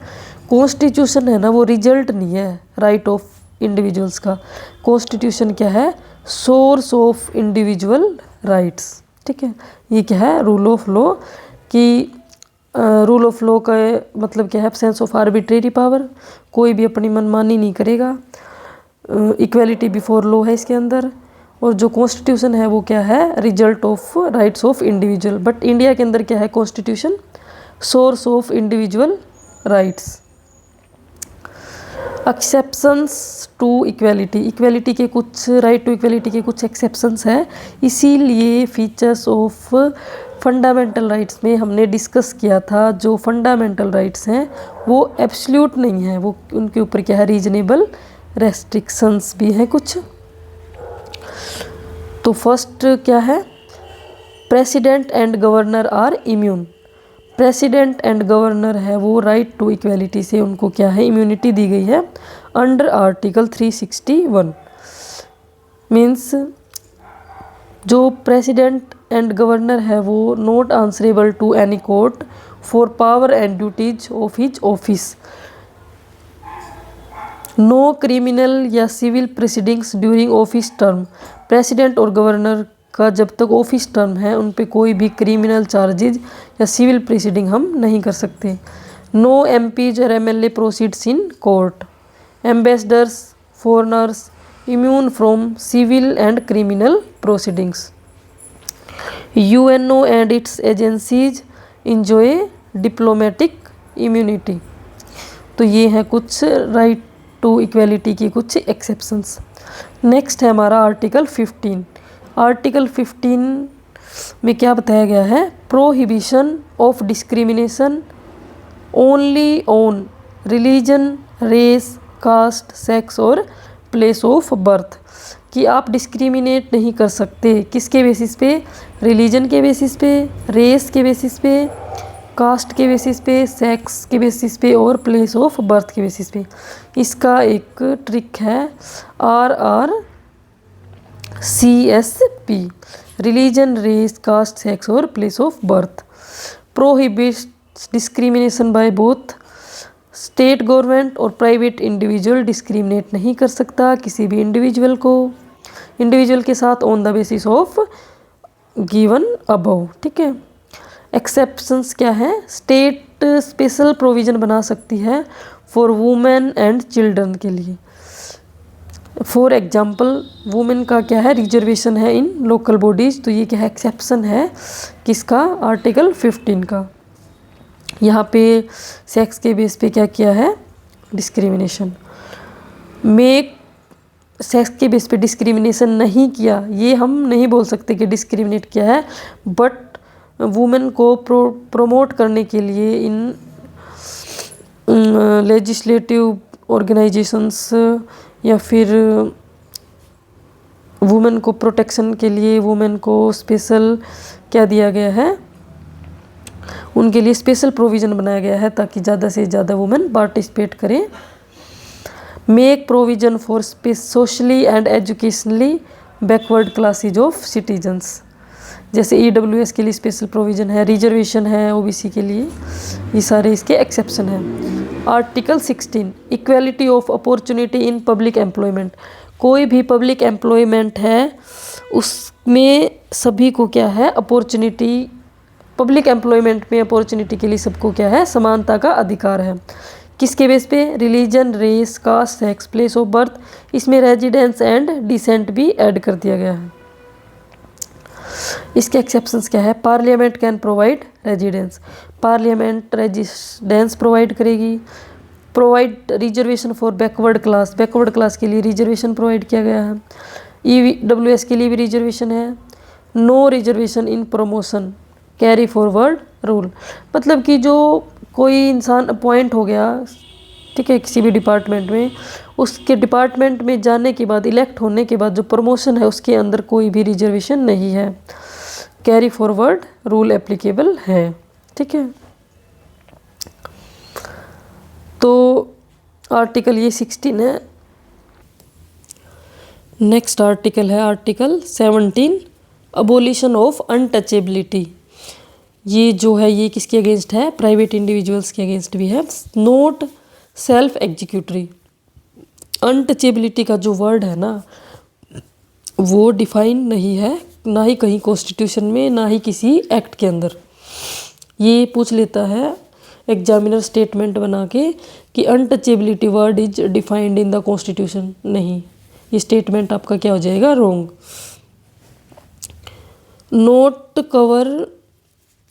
कॉन्स्टिट्यूशन है ना, वो रिजल्ट नहीं है राइट ऑफ इंडिविजुअल्स का। कॉन्स्टिट्यूशन क्या है, सोर्स ऑफ इंडिविजुअल राइट्स। ठीक है, ये क्या है, रूल ऑफ लॉ की रूल ऑफ लॉ का मतलब क्या है, एब्सेंस ऑफ आर्बिट्रेरी पावर, कोई भी अपनी मनमानी नहीं करेगा। इक्वेलिटी बिफोर लॉ है इसके अंदर, और जो कॉन्स्टिट्यूशन है वो क्या है, result of rights of individual. But India के अंदर क्या है, constitution source of individual rights. Exceptions to equality, equality के कुछ, राइट टू इक्वेलिटी के कुछ एक्सेप्शंस है, इसीलिए फीचर्स ऑफ फंडामेंटल राइट्स में हमने डिस्कस किया था, जो फंडामेंटल राइट्स हैं वो एब्सोल्यूट नहीं है, वो उनके ऊपर क्या है, रीजनेबल रेस्ट्रिक्शंस भी हैं कुछ। तो फर्स्ट क्या है, president and governor are immune. President and governor है वो राइट टू इक्वेलिटी से उनको क्या है, इम्यूनिटी दी गई है अंडर आर्टिकल 361। मीन्स जो प्रेसिडेंट एंड गवर्नर है वो not answerable to any court for power and duties of his office. No criminal या civil proceedings during office term. President और गवर्नर का जब तक ऑफिस टर्म है उन पे कोई भी क्रिमिनल चार्जेज या सिविल प्रोसीडिंग हम नहीं कर सकते। नो एमपीज और MLA proceeds in court. Ambassadors, foreigners immune from civil and criminal proceedings. UNO and its agencies enjoy diplomatic immunity. तो ये हैं कुछ राइट टू इक्वेलिटी की कुछ एक्सेप्शंस। नेक्स्ट है हमारा आर्टिकल 15। आर्टिकल 15 में क्या बताया गया है, prohibition of discrimination only on religion, race, caste, sex और प्लेस ऑफ बर्थ। कि आप डिस्क्रिमिनेट नहीं कर सकते, किसके बेसिस पे, रिलीजन के बेसिस पे, रेस के बेसिस पे, कास्ट के बेसिस पे, सेक्स के बेसिस पे और प्लेस ऑफ बर्थ के बेसिस पे। इसका एक ट्रिक है RRCSP, religion, race, caste, sex और place of birth. Prohibits discrimination by both state government और प्राइवेट इंडिविजुअल। डिस्क्रिमिनेट नहीं कर सकता किसी भी इंडिविजुअल को, इंडिविजुअल के साथ on the basis of given above. ठीक है, एक्सेप्शंस क्या है, स्टेट स्पेशल प्रोविज़न बना सकती है फॉर वुमेन एंड चिल्ड्रन के लिए। फॉर एग्जांपल वुमेन का क्या है, रिजर्वेशन है इन लोकल बॉडीज़, तो ये क्या है, एक्सेप्शन है किसका, आर्टिकल 15 का। यहाँ पे सेक्स के बेस पे क्या किया है, डिस्क्रिमिनेशन। मेक सेक्स के बेस पे डिस्क्रिमिनेशन नहीं किया, ये हम नहीं बोल सकते कि डिस्क्रिमिनेट किया है, बट वुमेन को प्रमोट करने के लिए इन लेजिस्लेटिव ऑर्गेनाइजेशंस या फिर वुमेन को प्रोटेक्शन के लिए वुमेन को स्पेशल क्या दिया गया है, उनके लिए स्पेशल प्रोविज़न बनाया गया है ताकि ज़्यादा से ज़्यादा वुमेन पार्टिसिपेट करें। Make provision for socially and educationally backward classes of citizens. जैसे EWS के लिए स्पेशल प्रोविज़न है, रिजर्वेशन है OBC के लिए, ये सारे इसके एक्सेप्शन हैं। Article 16 equality of opportunity in public employment. कोई भी पब्लिक एम्प्लॉयमेंट है उसमें सभी को क्या है, अपॉर्चुनिटी, पब्लिक एम्प्लॉयमेंट में अपॉर्चुनिटी के लिए सबको क्या है, समानता का अधिकार है। किसके बेस पे, religion, race, caste, sex, place of birth. इसमें रेजिडेंस एंड डिसेंट भी ऐड कर दिया गया है। इसके एक्सेप्शंस क्या है, parliament can provide residence, parliament residence provide करेगी। Provide reservation for backward class, backward class के लिए रिजर्वेशन प्रोवाइड किया गया है। EWS के लिए भी रिजर्वेशन है। No reservation in promotion, carry forward rule, मतलब कि जो कोई इंसान अपॉइंट हो गया ठीक है, किसी भी डिपार्टमेंट में, उसके डिपार्टमेंट में जाने के बाद, इलेक्ट होने के बाद जो प्रमोशन है उसके अंदर कोई भी रिजर्वेशन नहीं है। कैरी फॉरवर्ड रूल एप्लीकेबल है। ठीक है, तो आर्टिकल ये 16 है। नेक्स्ट आर्टिकल है आर्टिकल 17, अबोलिशन ऑफ अनटचेबिलिटी। ये जो है ये किसके अगेंस्ट है? प्राइवेट इंडिविजुअल्स के अगेंस्ट भी है। Note self executory. अनटचेबिलिटी का जो वर्ड है ना वो डिफाइन नहीं है, ना ही कहीं कॉन्स्टिट्यूशन में, ना ही किसी एक्ट के अंदर। ये पूछ लेता है एग्जामिनर स्टेटमेंट बना के कि untouchability word is defined in the constitution. नहीं, ये स्टेटमेंट आपका क्या हो जाएगा? Wrong. Note cover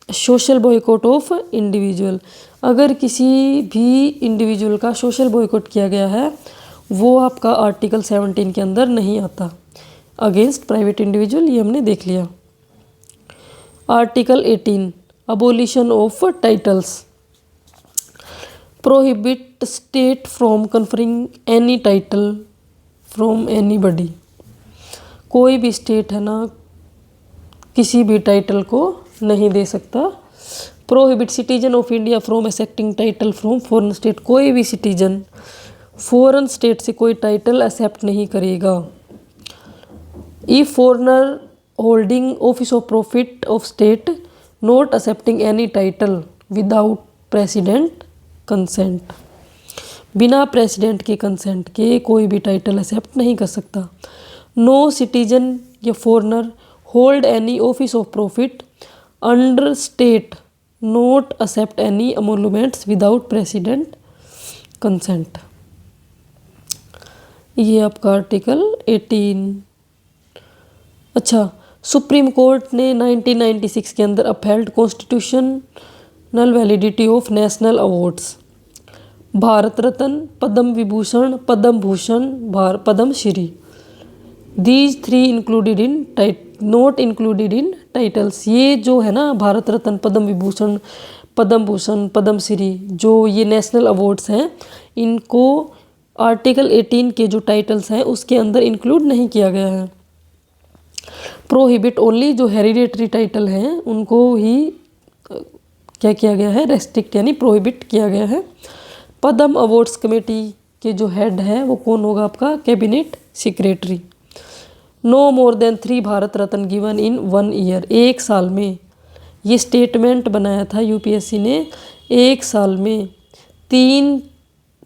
social boycott of individual. अगर किसी भी इंडिविजुअल का सोशल बॉयकॉट किया गया है वो आपका आर्टिकल 17 के अंदर नहीं आता। अगेंस्ट प्राइवेट इंडिविजुअल ये हमने देख लिया। Article 18, abolition of titles. Prohibit state from conferring any title from anybody. कोई भी स्टेट है ना किसी भी टाइटल को नहीं दे सकता। Prohibit citizen of India from accepting title from foreign state. कोई भी सिटीजन फॉरेन स्टेट से कोई टाइटल एक्सेप्ट नहीं करेगा। If foreigner holding office of profit of state not accepting any title without president consent. बिना प्रेसिडेंट के consent के कोई भी टाइटल एक्सेप्ट नहीं कर सकता। नो सिटीजन या foreigner hold any office of profit under state not accept any emoluments without president consent. ये आपका आर्टिकल 18। अच्छा, सुप्रीम कोर्ट ने 1996 के अंदर upheld constitutional validity of national awards. Bharat Ratna, Padma Vibhushan, Padma Bhushan, Padma Shri. These 3 included in not included in titles. ये जो है ना भारत रत्न, पद्म विभूषण, पद्म भूषण, पद्म श्री, जो ये नेशनल अवार्ड्स हैं, इनको आर्टिकल 18 के जो टाइटल्स हैं उसके अंदर इंक्लूड नहीं किया गया है। प्रोहिबिट ओनली जो हेरिडेटरी टाइटल हैं उनको ही क्या किया गया है? रेस्ट्रिक्ट यानी प्रोहिबिट किया गया है। पद्म अवार्ड्स कमेटी के जो हेड है वो कौन होगा? आपका cabinet secretary. No more than 3 Bharat Ratna given in 1 year. एक साल में, ये स्टेटमेंट बनाया था यूपीएससी ने, एक साल में 3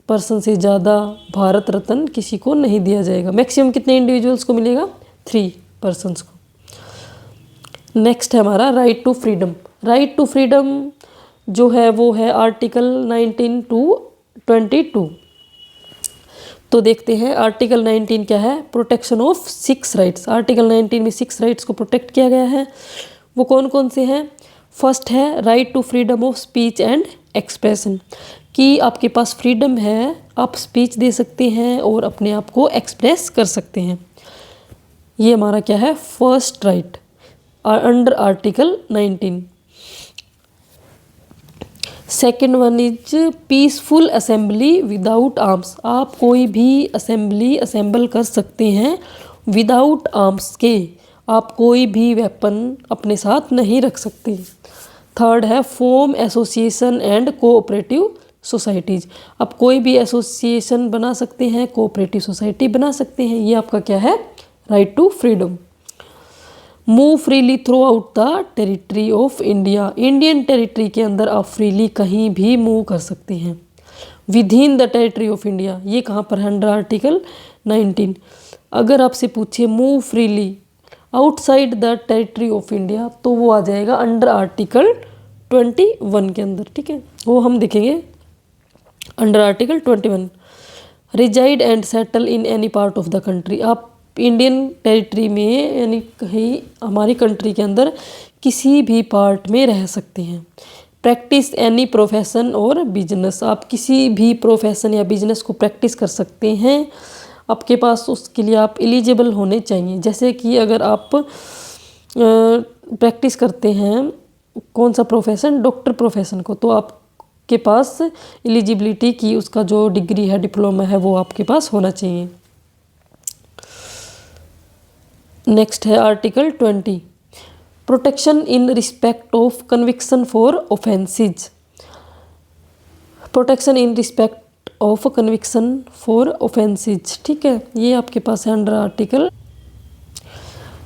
पर्सन से ज़्यादा भारत रत्न किसी को नहीं दिया जाएगा। मैक्सिमम कितने इंडिविजुअल्स को मिलेगा? 3 पर्सन्स को। नेक्स्ट है हमारा right to freedom. Right to freedom जो है वो है आर्टिकल 19 to 22। तो देखते हैं आर्टिकल 19 क्या है? Protection of 6 rights. आर्टिकल 19 में 6 राइट्स को प्रोटेक्ट किया गया है। वो कौन कौन से हैं? फर्स्ट है right to freedom of speech and expression, कि आपके पास फ्रीडम है, आप स्पीच दे सकते हैं और अपने आप को एक्सप्रेस कर सकते हैं। ये हमारा क्या है? First right under article 19। Second one is peaceful assembly without arms. आप कोई भी असेंबली असेंबल कर सकते हैं विदाउट आर्म्स के। आप कोई भी वेपन अपने साथ नहीं रख सकते। थर्ड है form association and cooperative societies. आप कोई भी एसोसिएशन बना सकते हैं, कोऑपरेटिव सोसाइटी बना सकते हैं। ये आपका क्या है? Right to freedom. Move freely throughout the territory of India. Indian territory के अंदर आप फ्रीली कहीं भी मूव कर सकते हैं। With in the territory of India, ये कहाँ पर है? Under article 19। अगर आपसे पूछे move freely outside the territory of India तो वो आ जाएगा अंडर आर्टिकल 21 के अंदर। ठीक है, वो हम देखेंगे under article 21। Reside and settle in any part of the country. आप इंडियन टेरिटरी में यानी कहीं हमारी कंट्री के अंदर किसी भी पार्ट में रह सकते हैं। प्रैक्टिस एनी प्रोफेशन और बिजनेस। आप किसी भी प्रोफेशन या बिजनेस को प्रैक्टिस कर सकते हैं। आपके पास उसके लिए आप एलिजिबल होने चाहिए। जैसे कि अगर आप प्रैक्टिस करते हैं कौन सा प्रोफेशन? डॉक्टर प्रोफेशन को, तो आप के पास एलिजिबिलिटी की, उसका जो डिग्री है, डिप्लोमा है, वो आपके पास होना चाहिए। नेक्स्ट है article 20, protection in respect of conviction for offences. Protection in respect of conviction for offences, ठीक है, ये आपके पास है under article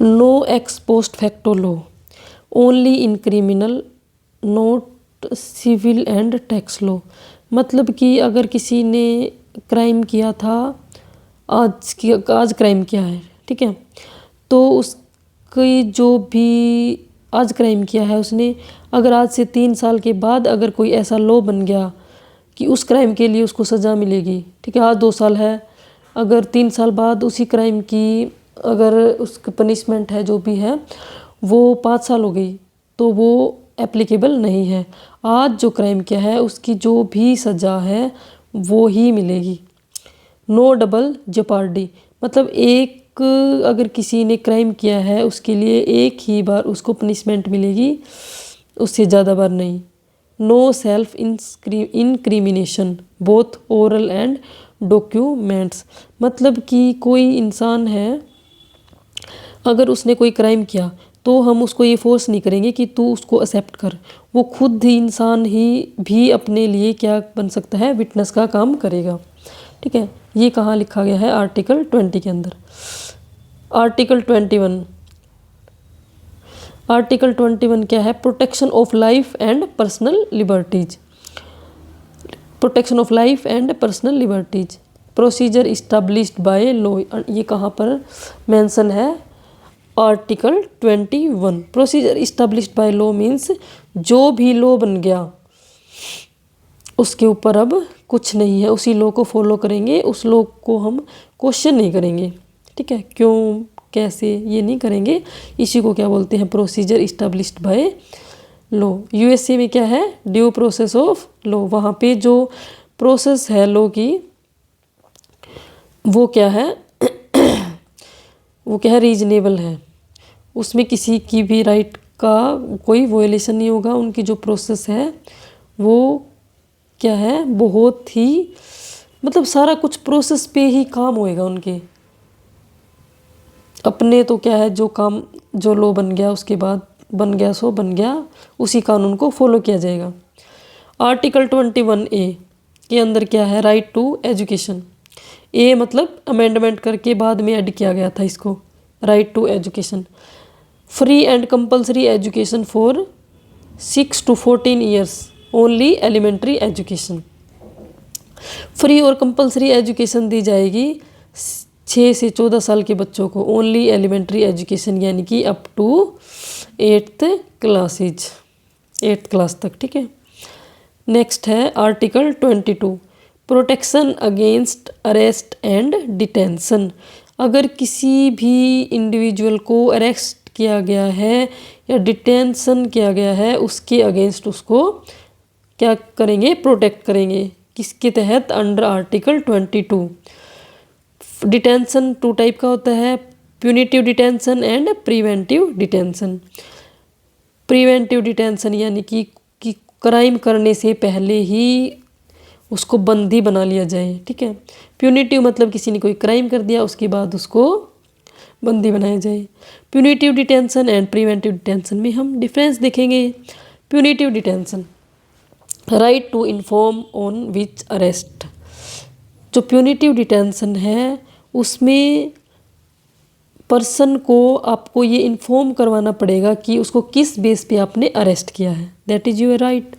no ex post facto law only in criminal not civil and tax law. मतलब कि अगर किसी ने क्राइम किया था, आज क्राइम किया है, ठीक है, तो उसकी जो भी आज क्राइम किया है उसने, अगर आज से 3 साल के बाद अगर कोई ऐसा लॉ बन गया कि उस क्राइम के लिए उसको सज़ा मिलेगी, ठीक है, आज 2 साल है, अगर 3 साल बाद उसी क्राइम की अगर उसकी पनिशमेंट है जो भी है वो 5 साल हो गई, तो वो एप्लीकेबल नहीं है। आज जो क्राइम किया है उसकी जो भी सज़ा है वो ही मिलेगी। नो डबल जेपार्डी, मतलब एक अगर किसी ने क्राइम किया है उसके लिए एक ही बार उसको पनिशमेंट मिलेगी, उससे ज़्यादा बार नहीं। No self incrimination both oral and documents, मतलब कि कोई इंसान है, अगर उसने कोई क्राइम किया तो हम उसको ये फोर्स नहीं करेंगे कि तू उसको एक्सेप्ट कर, वो खुद ही इंसान ही भी अपने लिए क्या बन सकता है, विटनेस का काम करेगा, ठीक है। ये कहाँ लिखा गया है, आर्टिकल 20 के अंदर। आर्टिकल 21, आर्टिकल 21 क्या है, protection of life and personal liberties. Protection of life and personal liberties, procedure established by law, ये कहाँ पर मेंशन है, article 21। Procedure established by law means जो भी लॉ बन गया उसके ऊपर अब कुछ नहीं है, उसी लॉ को फॉलो करेंगे, उस लॉ को हम क्वेश्चन नहीं करेंगे, ठीक है, क्यों कैसे ये नहीं करेंगे, इसी को क्या बोलते हैं, procedure established by law. USA में क्या है, ड्यू प्रोसेस ऑफ लॉ, वहाँ पे जो प्रोसेस है लॉ की वो क्या है वो क्या है, रीजनेबल है, उसमें किसी की भी राइट का कोई वायलेशन नहीं होगा, उनकी जो प्रोसेस है वो क्या है, बहुत ही मतलब सारा कुछ प्रोसेस पे ही काम होएगा उनके, अपने तो क्या है, जो काम जो लॉ बन गया उसके बाद बन गया सो बन गया, उसी कानून को फॉलो किया जाएगा। आर्टिकल 21A के अंदर क्या है, राइट टू एजुकेशन। ए मतलब अमेंडमेंट करके बाद में ऐड किया गया था इसको, right to education. Free and compulsory education for 6 to 14 years only elementary education. Free और कंपल्सरी एजुकेशन दी जाएगी 6 से 14 साल के बच्चों को, ओनली एलिमेंट्री एजुकेशन यानी कि अप टू 8th क्लास तक, ठीक है। नेक्स्ट है article 22, protection against arrest and detention. अगर किसी भी इंडिविजुअल को अरेस्ट किया गया है या डिटेंशन किया गया है, उसके अगेंस्ट उसको क्या करेंगे, प्रोटेक्ट करेंगे, किसके तहत, अंडर आर्टिकल 22। डिटेंशन 2 टाइप का होता है, punitive detention and preventive detention. Preventive detention यानी कि क्राइम करने से पहले ही उसको बंदी बना लिया जाए, ठीक है। प्यूनिटिव मतलब किसी ने कोई क्राइम कर दिया उसके बाद उसको बंदी बनाया जाए। Punitive detention and preventive detention में हम डिफरेंस देखेंगे। Punitive detention, right to inform on which arrest. जो प्यूनिटिव डिटेंशन है उसमें पर्सन को आपको ये इन्फॉर्म करवाना पड़ेगा कि उसको किस बेस पे आपने अरेस्ट किया है, that is your right.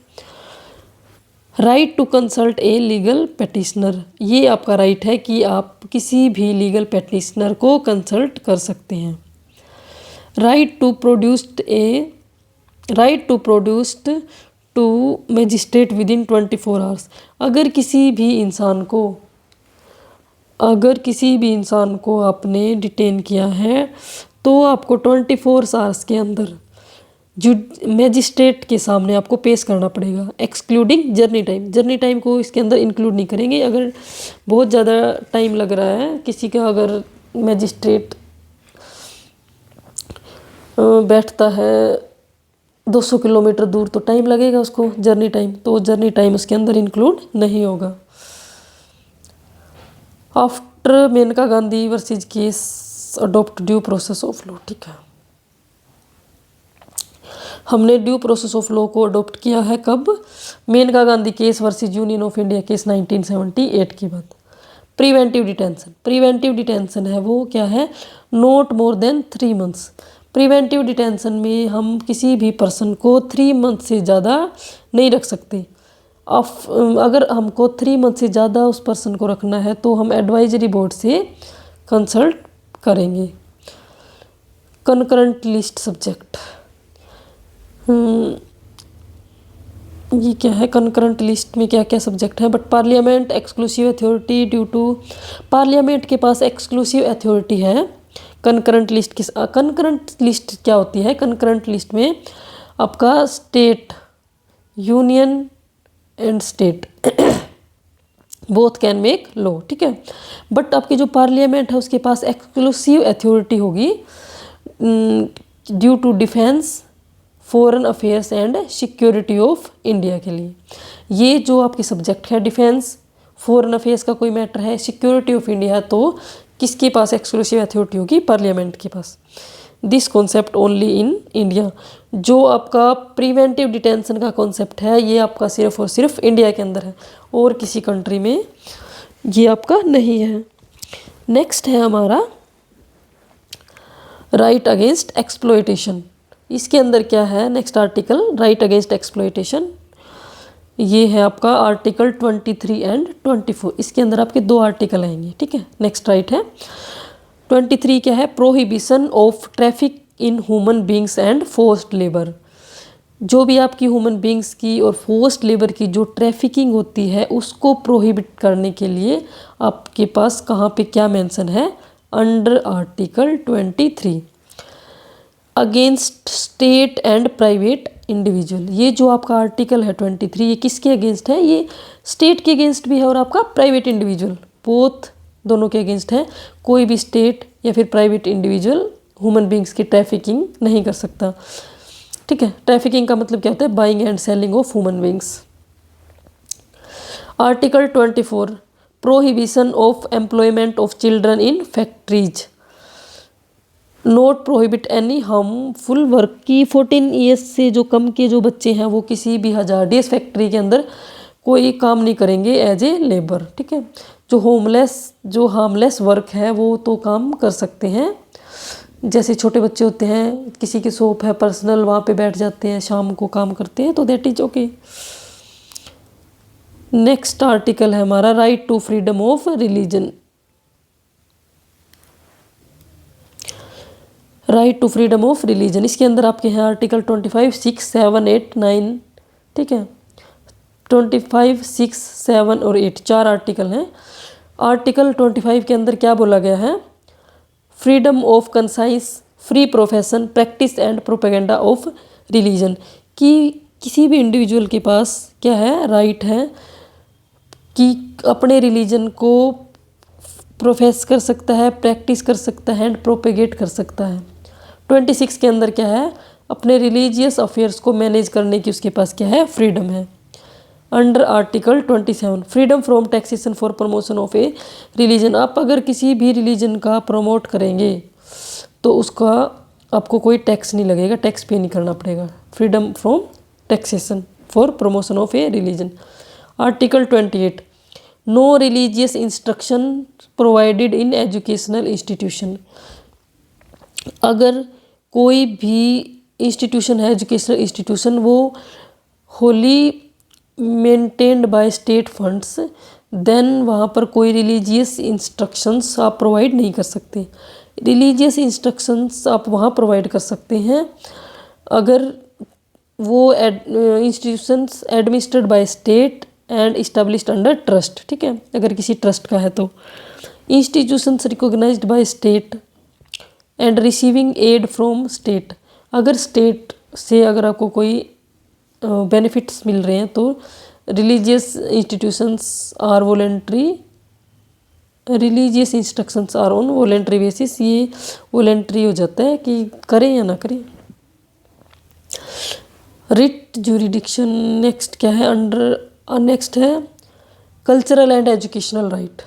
Right to consult a legal petitioner, ये आपका राइट है कि आप किसी भी लीगल पेटिशनर को कंसल्ट कर सकते हैं। Right to produced to magistrate within 24 hours. अगर किसी भी इंसान को आपने डिटेन किया है तो आपको 24 आवर्स के अंदर मैजिस्ट्रेट के सामने आपको पेश करना पड़ेगा, एक्सक्लूडिंग जर्नी टाइम को इसके अंदर इंक्लूड नहीं करेंगे। अगर बहुत ज़्यादा टाइम लग रहा है किसी का, अगर मैजिस्ट्रेट बैठता है 200 किलोमीटर दूर तो टाइम लगेगा उसको, जर्नी टाइम, तो जर्नी टाइम उसके अंदर इंक्लूड नहीं होगा। After Menaka Gandhi versus case adopt due process of law, ठीक है। हमने ड्यू प्रोसेस ऑफ लॉ को अडॉप्ट किया है कब? Menaka Gandhi case versus union of India case 1978 की बात। प्रिवेंटिव डिटेंशन, प्रिवेंटिव डिटेंशन है वो क्या है? Not more than 3 months. Preventive detention में हम किसी भी पर्सन को 3 मंथ से ज़्यादा नहीं रख सकते। अगर हमको 3 मंथ से ज़्यादा उस पर्सन को रखना है तो हम एडवाइजरी बोर्ड से कंसल्ट करेंगे। कनकरेंट लिस्ट सब्जेक्ट, ये क्या है? कनकरेंट लिस्ट में क्या क्या सब्जेक्ट है? But parliament exclusive authority due to, parliament के पास एक्सक्लूसिव अथॉरिटी है कनकरेंट लिस्ट की। कनकरेंट लिस्ट क्या होती है? कनकरेंट लिस्ट में आपका state, union and state both can make law, ठीक है। बट आपकी जो पार्लियामेंट है उसके पास एक्सक्लूसिव अथॉरिटी होगी due to defence, foreign affairs and security of India के लिए। ये जो आपके सब्जेक्ट है, डिफेंस, फॉरेन अफेयर्स का कोई मैटर है, सिक्योरिटी ऑफ इंडिया है, तो किसके पास एक्सक्लूसिव अथॉरिटी होगी? पार्लियामेंट के पास। This concept only in India. जो आपका प्रिवेंटिव डिटेंशन का कॉन्सेप्ट है ये आपका सिर्फ और सिर्फ इंडिया के अंदर है, और किसी कंट्री में ये आपका नहीं है। नेक्स्ट है हमारा राइट अगेंस्ट एक्सप्लॉयटेशन। इसके अंदर क्या है? Next article right against exploitation, ये है आपका आर्टिकल 23 एंड 24। इसके अंदर आपके 2 आर्टिकल आएंगे, ठीक है। नेक्स्ट राइट है 23 क्या है? Prohibition of traffic in human beings and forced labour. जो भी आपकी ह्यूमन बींग्स की और फोर्स्ड लेबर की जो ट्रैफिकिंग होती है उसको प्रोहिबिट करने के लिए आपके पास कहाँ पे क्या मेंशन है? Under article 23 against state and private individual. ये जो आपका आर्टिकल है 23 ये किसके अगेंस्ट है? ये स्टेट के अगेंस्ट भी है और आपका प्राइवेट इंडिविजुअल, बोथ दोनों के अगेंस्ट है। कोई भी स्टेट या फिर प्राइवेट इंडिविजुअल ह्यूमन बींग्स की ट्रैफिकिंग नहीं कर सकता, ठीक है। ट्रैफिकिंग का मतलब क्या होता है? Buying and selling of human beings. Article 24 prohibition of employment of children in factories, note prohibit any harmful work. की 14 ईयर्स से जो कम के जो बच्चे हैं वो किसी भी हजार्डियस फैक्ट्री के अंदर कोई काम नहीं करेंगे एज ए लेबर, ठीक है। जो हार्मलेस वर्क है वो तो काम कर सकते हैं, जैसे छोटे बच्चे होते हैं, किसी की शॉप है पर्सनल, वहाँ पे बैठ जाते हैं, शाम को काम करते हैं, तो that is okay. Next article है हमारा right to freedom of religion. Right to freedom of religion, इसके अंदर आपके हैं आर्टिकल 25, 6, 7, 8, 9, ठीक है। 25, 6, 7 और 8 4 आर्टिकल हैं। आर्टिकल 25 के अंदर क्या बोला गया है? Freedom of conscience, free profession, practice and propaganda of religion. कि किसी भी इंडिविजुअल के पास क्या है? राइट है कि अपने रिलीजन को प्रोफेस कर सकता है, प्रैक्टिस कर सकता है एंड प्रोपेगेट कर सकता है। 26 के अंदर क्या है? अपने रिलीजियस अफेयर्स को मैनेज करने की उसके पास क्या है? फ्रीडम है। Under article 27 freedom from taxation for promotion of a religion. आप अगर किसी भी रिलीजन का प्रमोट करेंगे तो उसका आपको कोई टैक्स नहीं लगेगा, टैक्स पे नहीं करना पड़ेगा। Freedom from taxation for promotion of a religion. Article 28 no religious instruction provided in educational institution. अगर कोई भी इंस्टीट्यूशन है, एजुकेशनल इंस्टीट्यूशन, वो wholly maintained by state funds, then वहाँ पर कोई रिलीजियस इंस्ट्रक्शंस आप प्रोवाइड नहीं कर सकते। रिलीजियस इंस्ट्रक्शंस आप वहाँ प्रोवाइड कर सकते हैं अगर वो institutions administered by state and established under trust, ठीक है। अगर किसी ट्रस्ट का है तो institutions recognised by state and receiving aid from state. अगर स्टेट से अगर आपको कोई बेनिफिट्स मिल रहे हैं तो religious institutions are voluntary, religious instructions are on voluntary basis. ये वॉलेंट्री हो जाता है कि करें या ना करें। रिट जुरिडिक्शन नेक्स्ट क्या है, नेक्स्ट है cultural and educational right.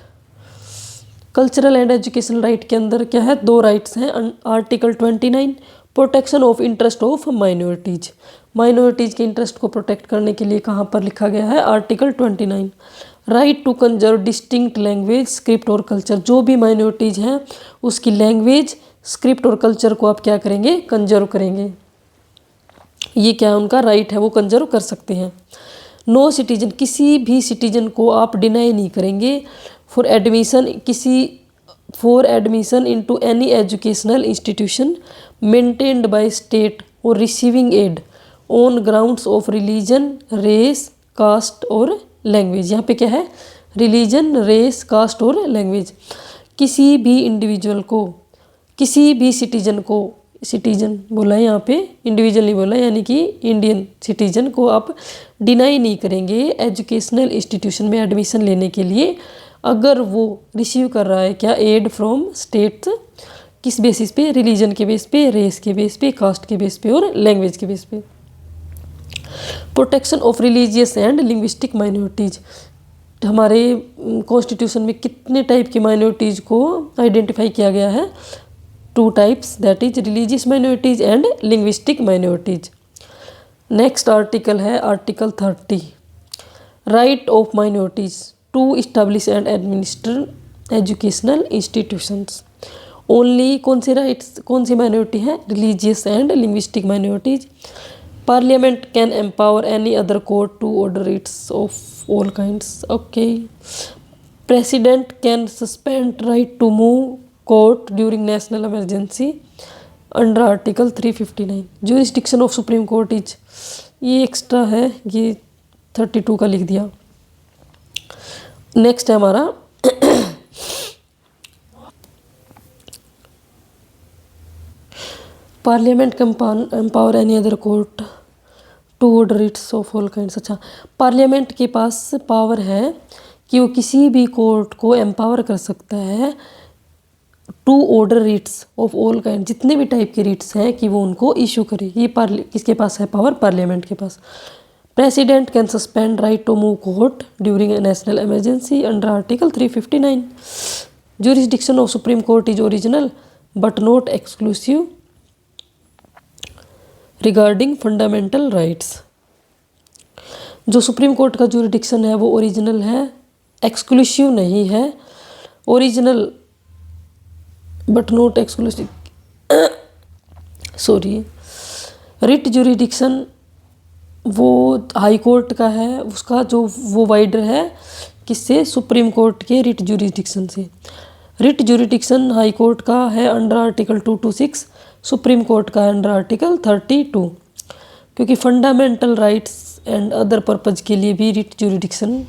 Cultural and educational right के अंदर क्या है, दो राइट्स हैं। Article 29 protection of interest of minorities. Minorities के इंटरेस्ट को प्रोटेक्ट करने के लिए कहाँ पर लिखा गया है, article 29। Right to conserve distinct language script और कल्चर। जो भी माइनॉरिटीज हैं उसकी लैंग्वेज स्क्रिप्ट और कल्चर को आप क्या करेंगे, कंजर्व करेंगे। ये क्या है, उनका राइट है, वो कंजर्व कर सकते हैं। नो सिटीजन, किसी भी सिटीजन को आप डिनाई नहीं करेंगे for admission into any educational institution maintained by state और receiving aid on grounds of religion, race, caste और लैंग्वेज। यहाँ पे क्या है, रिलीजन, रेस, कास्ट और लैंग्वेज। किसी भी इंडिविजुअल को, किसी भी सिटीजन को, सिटीजन बोला है यहाँ पे, इंडिविजुअल नहीं बोला, यानी कि इंडियन सिटीजन को आप डिनाई नहीं करेंगे एजुकेशनल इंस्टीट्यूशन में एडमिशन लेने के लिए, अगर वो रिसीव कर रहा है क्या, एड फ्रॉम स्टेट। किस बेसिस पे, रिलीजन के बेस पे, रेस के बेस पे, कास्ट के बेस पे और लैंग्वेज के बेस पे। Protection of religious and linguistic minorities. हमारे कॉन्स्टिट्यूशन में कितने टाइप की माइनॉरिटीज को आइडेंटिफाई किया गया है, 2 types, that is religious minorities and linguistic minorities. Next article है article 30, right of minorities to establish and administer educational institutions. Only कौन से राइट्स, कौन सी माइनॉरिटी है, religious and linguistic minorities. Parliament can empower any other court to order its of all kinds. Okay. President can suspend right to move court during national emergency under article 359। Jurisdiction of supreme court is, ये extra है, ये 32 का लिख दिया। Next है हमारा parliament can empower any other court to order its of all kinds. अच्छा, parliament के पास पावर है कि वो किसी भी कोर्ट को एम्पावर कर सकता है to order writs of all kind, जितने भी टाइप के रिट्स हैं कि वो उनको इशू करे। ये किसके पास है पावर, पार्लियामेंट के पास। President can suspend right to move court during a national emergency under article 359। Jurisdiction of supreme court is original but not exclusive regarding fundamental rights. जो सुप्रीम कोर्ट का ज्यूरिसडिक्शन है वो ओरिजिनल है, exclusive नहीं है। Original but not exclusive, sorry. Writ jurisdiction वो high court का है, उसका जो वो वाइडर है किससे, सुप्रीम कोर्ट के रिट ज्यूरिसडिक्शन से। रिट ज्यूरिसडिक्शन हाई कोर्ट का है अंडर आर्टिकल 226, सुप्रीम कोर्ट का अंडर आर्टिकल 32। क्योंकि fundamental rights and other purpose के लिए भी रिट ज्यूरिसडिक्शन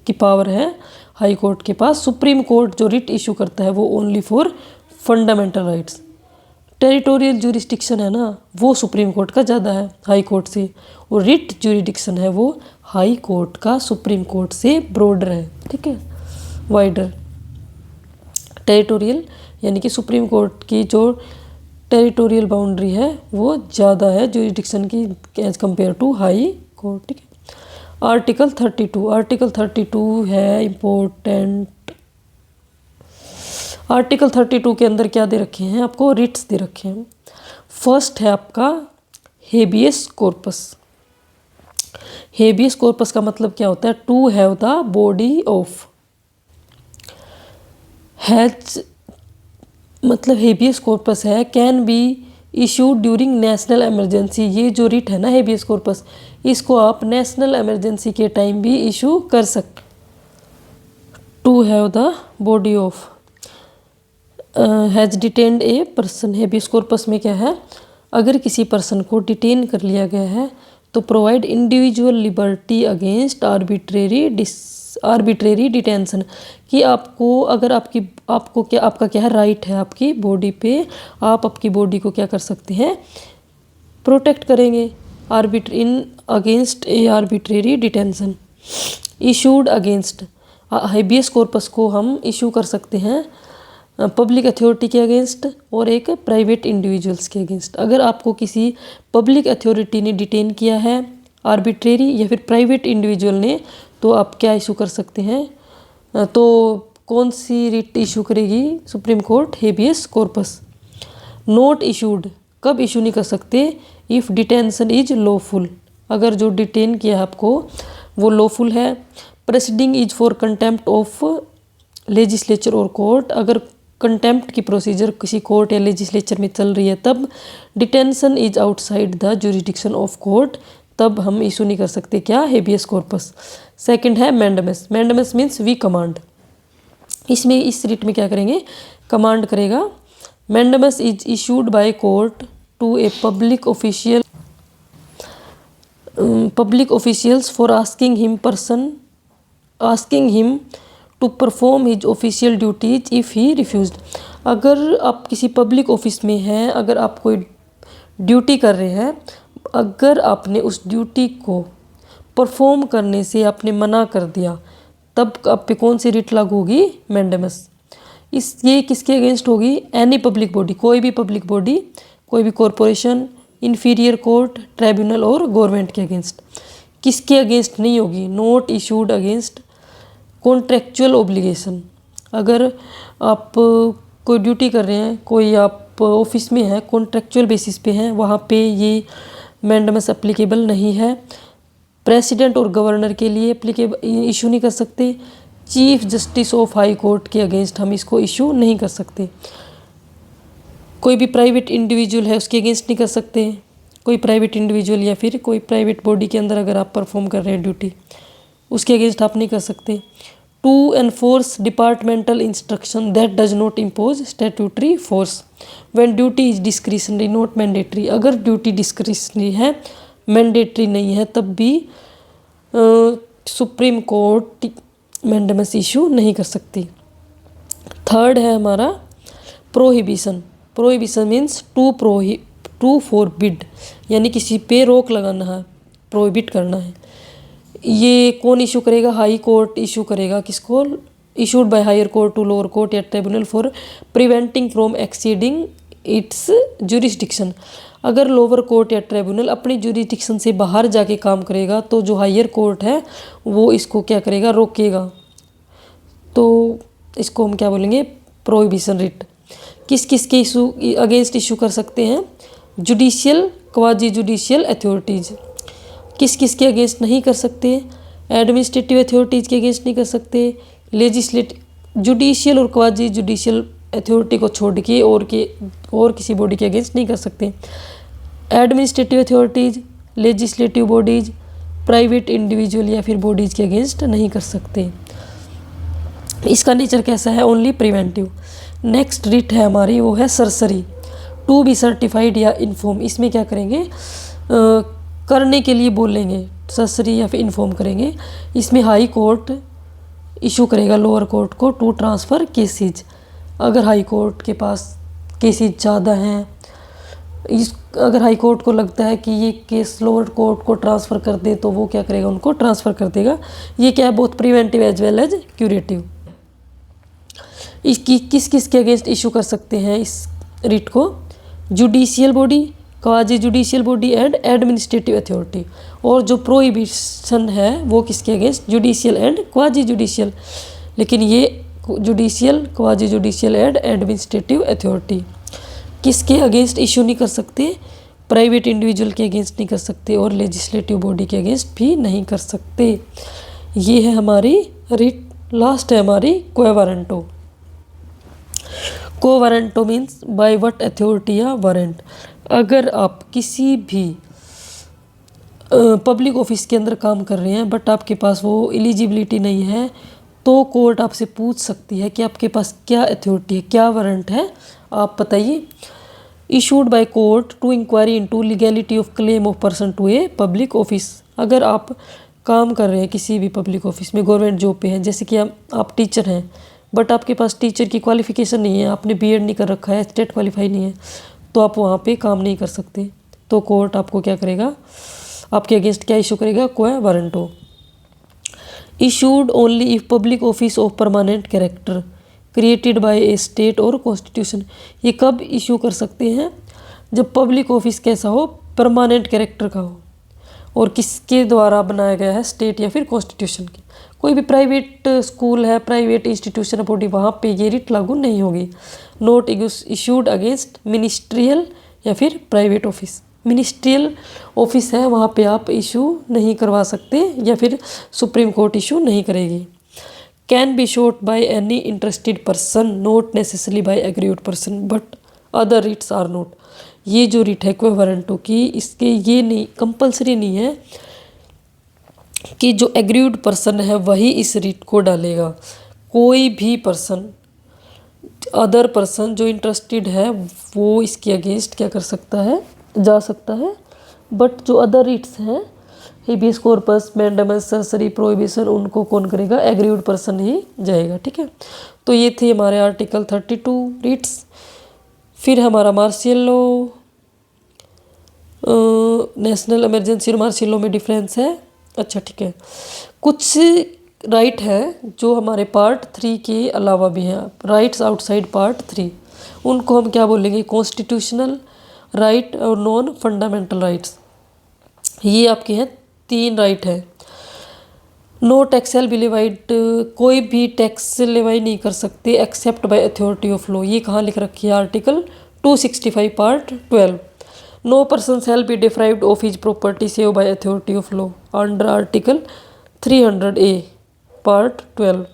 की पावर है हाई कोर्ट के पास। सुप्रीम कोर्ट जो रिट इशू करता है वो only for fundamental rights. Territorial jurisdiction है ना, वो सुप्रीम कोर्ट का ज़्यादा है हाई कोर्ट से, और रिट ज्यूरिसडिक्शन है वो हाई कोर्ट का सुप्रीम कोर्ट से ब्रॉडर है, ठीक है, वाइडर। टेरिटोरियल यानी कि सुप्रीम कोर्ट की जो टेरिटोरियल बाउंड्री है वो ज़्यादा है ज्यूरिसडिक्शन की as compare to high court, ठीक है। आर्टिकल 32, आर्टिकल 32 है इम्पोर्टेंट। आर्टिकल 32 के अंदर क्या दे रखे हैं आपको, रिट्स दे रखे हैं। फर्स्ट है आपका हेबियस कॉर्पस। हेबियस कॉर्पस का मतलब क्या होता है, to have the body of. Has मतलब हेबियस कॉर्पस है, can be issued during national emergency. ये जो रिट है ना हेबियस कॉर्पस, इसको आप नेशनल इमरजेंसी के टाइम भी इशू कर सकते। To have the body of has detained a person. Habeas corpus में क्या है, अगर किसी पर्सन को डिटेन कर लिया गया है तो provide individual liberty against arbitrary detention, कि आपको अगर आपका क्या है, राइट है आपकी बॉडी पे, आप आपकी बॉडी को क्या कर सकते हैं, प्रोटेक्ट करेंगे in against A arbitrary detention issued against. Habeas corpus को हम इशू कर सकते हैं पब्लिक अथॉरिटी के अगेंस्ट और एक प्राइवेट इंडिविजुअल्स के अगेंस्ट। अगर आपको किसी पब्लिक अथॉरिटी ने डिटेन किया है आर्बिट्रेरी या फिर प्राइवेट इंडिविजुअल ने, तो आप क्या इशू कर सकते हैं? तो कौन सी रिट इशू करेगी supreme court? Habeas corpus. Note issued कब इशू नहीं कर सकते? इफ़ डिटेंशन इज लॉफुल, अगर जो डिटेन किया है आपको वो लॉफुल है। Proceeding is for contempt of legislature और कोर्ट, अगर कंटेम्प्ट की प्रोसीजर किसी कोर्ट या लेजिस्लेचर में चल रही है तब। Detention is outside the jurisdiction of court, तब हम इशू नहीं कर सकते क्या? Habeas corpus. सेकंड है mandamus. Mandamus means we command, इसमें इस रिट में क्या करेंगे? कमांड करेगा। Mandamus is issued by court to a public officials for asking him to perform his official duties if he refused. अगर आप किसी पब्लिक ऑफिस में हैं, अगर आप कोई ड्यूटी कर रहे हैं, अगर आपने उस ड्यूटी को परफॉर्म करने से आपने मना कर दिया, तब आप पे कौन सी रिट लागू होगी? मैंडमस। ये किसके अगेंस्ट होगी? एनी पब्लिक बॉडी, कोई भी पब्लिक बॉडी, कोई भी कॉरपोरेशन, इंफीरियर कोर्ट, ट्राइब्यूनल और गवर्नमेंट के अगेंस्ट। किसके अगेंस्ट नहीं होगी? Note issued against contractual obligation. अगर आप कोई ड्यूटी कर रहे हैं, कोई आप ऑफिस में है, कॉन्ट्रेक्चुअल बेसिस पे हैं, वहाँ पे ये मैंडमस एप्लीकेबल नहीं है। प्रेसिडेंट और गवर्नर के लिए एप्लीकेबल इशू नहीं कर सकते। Chief justice of high court के अगेंस्ट हम इसको इशू नहीं कर सकते। कोई भी प्राइवेट इंडिविजुअल है उसके अगेंस्ट नहीं कर सकते। कोई प्राइवेट इंडिविजुअल या फिर कोई प्राइवेट बॉडी के अंदर अगर आप परफॉर्म कर रहे हैं ड्यूटी, उसके अगेंस्ट आप नहीं कर सकते। To enforce departmental instruction that does not impose statutory force when duty is discretionary not mandatory. अगर ड्यूटी डिस्क्रिशनरी है, मैंडेटरी नहीं है, तब भी सुप्रीम कोर्ट मैंडमस इशू नहीं कर सकती। थर्ड है हमारा prohibition. Prohibition means to forbid, यानी किसी पे रोक लगाना है, प्रोहिबिट करना है। ये कौन इशू करेगा? हाई कोर्ट इशू करेगा। किसको? Issued by higher court to lower court या tribunal for preventing from exceeding its jurisdiction. अगर लोअर कोर्ट या ट्रिब्यूनल अपनी जुरिस्डिक्शन से बाहर जाके काम करेगा, तो जो हायर कोर्ट है वो इसको क्या करेगा? रोकेगा। तो इसको हम क्या बोलेंगे? Prohibition writ. किस किस के इशू अगेंस्ट इशू कर सकते हैं? Judicial, quasi judicial authorities. किस किस के अगेंस्ट नहीं कर सकते? एडमिनिस्ट्रेटिव अथॉरिटीज़ के अगेंस्ट नहीं कर सकते। लेजिस्लेटिव, जुडिशियल और क्वाजी जुडिशियल अथॉरिटी को छोड़ के और किसी बॉडी के अगेंस्ट नहीं कर सकते। Administrative authorities, legislative bodies, private individual या फिर बॉडीज़ के अगेंस्ट नहीं कर सकते। इसका नेचर कैसा है? Only preventive. नेक्स्ट रिट है हमारी, वो है सरसरी। टू बी सर्टिफाइड या इन्फॉर्म। इसमें क्या करेंगे? करने के लिए बोलेंगे, सरसरी या फिर इन्फॉर्म करेंगे। इसमें हाई कोर्ट इशू करेगा लोअर कोर्ट को टू ट्रांसफ़र केसेज। अगर हाई कोर्ट के पास केसेज ज़्यादा हैं, अगर हाई कोर्ट को लगता है कि ये केस लोअर कोर्ट को ट्रांसफ़र कर दे, तो वो क्या करेगा? उनको ट्रांसफ़र कर देगा। ये क्या है? Both preventive as well as curative. इसकी किस किस के अगेंस्ट इशू कर सकते हैं इस रिट को? Judicial body, quasi judicial body and administrative authority. और जो प्रोहिबिशन है वो किसके against? Judicial and quasi judicial. लेकिन ये judicial, quasi judicial and administrative authority किसके अगेंस्ट इशू नहीं कर सकते? प्राइवेट इंडिविजुअल के अगेंस्ट नहीं कर सकते और लेजिस्लेटिव बॉडी के अगेंस्ट भी नहीं कर सकते। ये है हमारी रिट। लास्ट है हमारी क्वा वारंटो। को warranto means by what authority या वारंट। अगर आप किसी भी पब्लिक ऑफिस के अंदर काम कर रहे हैं बट आपके पास वो एलिजिबिलिटी नहीं है, तो कोर्ट आपसे पूछ सकती है कि आपके पास क्या अथॉरिटी है, क्या वारंट है, आप बताइए। Issued by court to inquiry into legality of claim of person to a public office. अगर आप काम कर रहे हैं किसी भी पब्लिक ऑफिस में, गवर्नमेंट जॉब पे हैं, जैसे कि आप टीचर हैं बट आपके पास टीचर की क्वालिफिकेशन नहीं है, आपने बीएड नहीं कर रखा है, स्टेट क्वालिफाई नहीं है, तो आप वहाँ पे काम नहीं कर सकते। तो कोर्ट आपको क्या करेगा? आपके अगेंस्ट क्या इशू करेगा? क्वा warranto. Issued only if public office of permanent character. Created by A state और कॉन्स्टिट्यूशन। ये कब इशू कर सकते हैं? जब पब्लिक ऑफिस कैसा हो, परमानेंट कैरेक्टर का हो और किसके द्वारा बनाया गया है, स्टेट या फिर कॉन्स्टिट्यूशन के। कोई भी प्राइवेट स्कूल है, प्राइवेट इंस्टीट्यूशन बॉडी, वहाँ पे ये रिट लागू नहीं होगी। नोट इशूड अगेंस्ट मिनिस्ट्रियल या फिर प्राइवेट ऑफिस। मिनिस्ट्रियल ऑफिस है, वहाँ पे आप इशू नहीं करवा सकते या फिर सुप्रीम कोर्ट इशू नहीं करेगी। Can be sought by any interested person, not necessarily by aggrieved person but other writs are not. ये जो रिट है इक्विवेलेंटो की, इसके ये नहीं कंपलसरी नहीं है कि जो एग्रीड पर्सन है वही इस रिट को डालेगा। कोई भी पर्सन, अदर पर्सन जो इंटरेस्टेड है वो इसके अगेंस्ट क्या कर सकता है, जा सकता है। बट जो अदर रिट्स हैं, हेबियस कॉर्पस, मैंडेमस, सरसरी, प्रोहिबिशन, उनको कौन करेगा, एग्रीड पर्सन ही जाएगा। ठीक है, तो ये थे हमारे आर्टिकल 32 रिट्स। फिर हमारा मार्शियल लॉ, नेशनल इमरजेंसी और मार्शियल लॉ में डिफरेंस है। अच्छा ठीक है, कुछ राइट है जो हमारे पार्ट 3 के अलावा भी हैं, राइट्स आउटसाइड पार्ट 3, उनको हम क्या बोलेंगे, कॉन्स्टिट्यूशनल राइट और नॉन फंडामेंटल राइट्स। ये आपके हैं 3 राइट है। No tax shall be levied, कोई भी टैक्स लेवाई नहीं कर सकते except by authority of law. ये कहाँ लिख रखी है, article 265 part 12। No person shall be deprived of his property save by authority of law under article 300A part 12।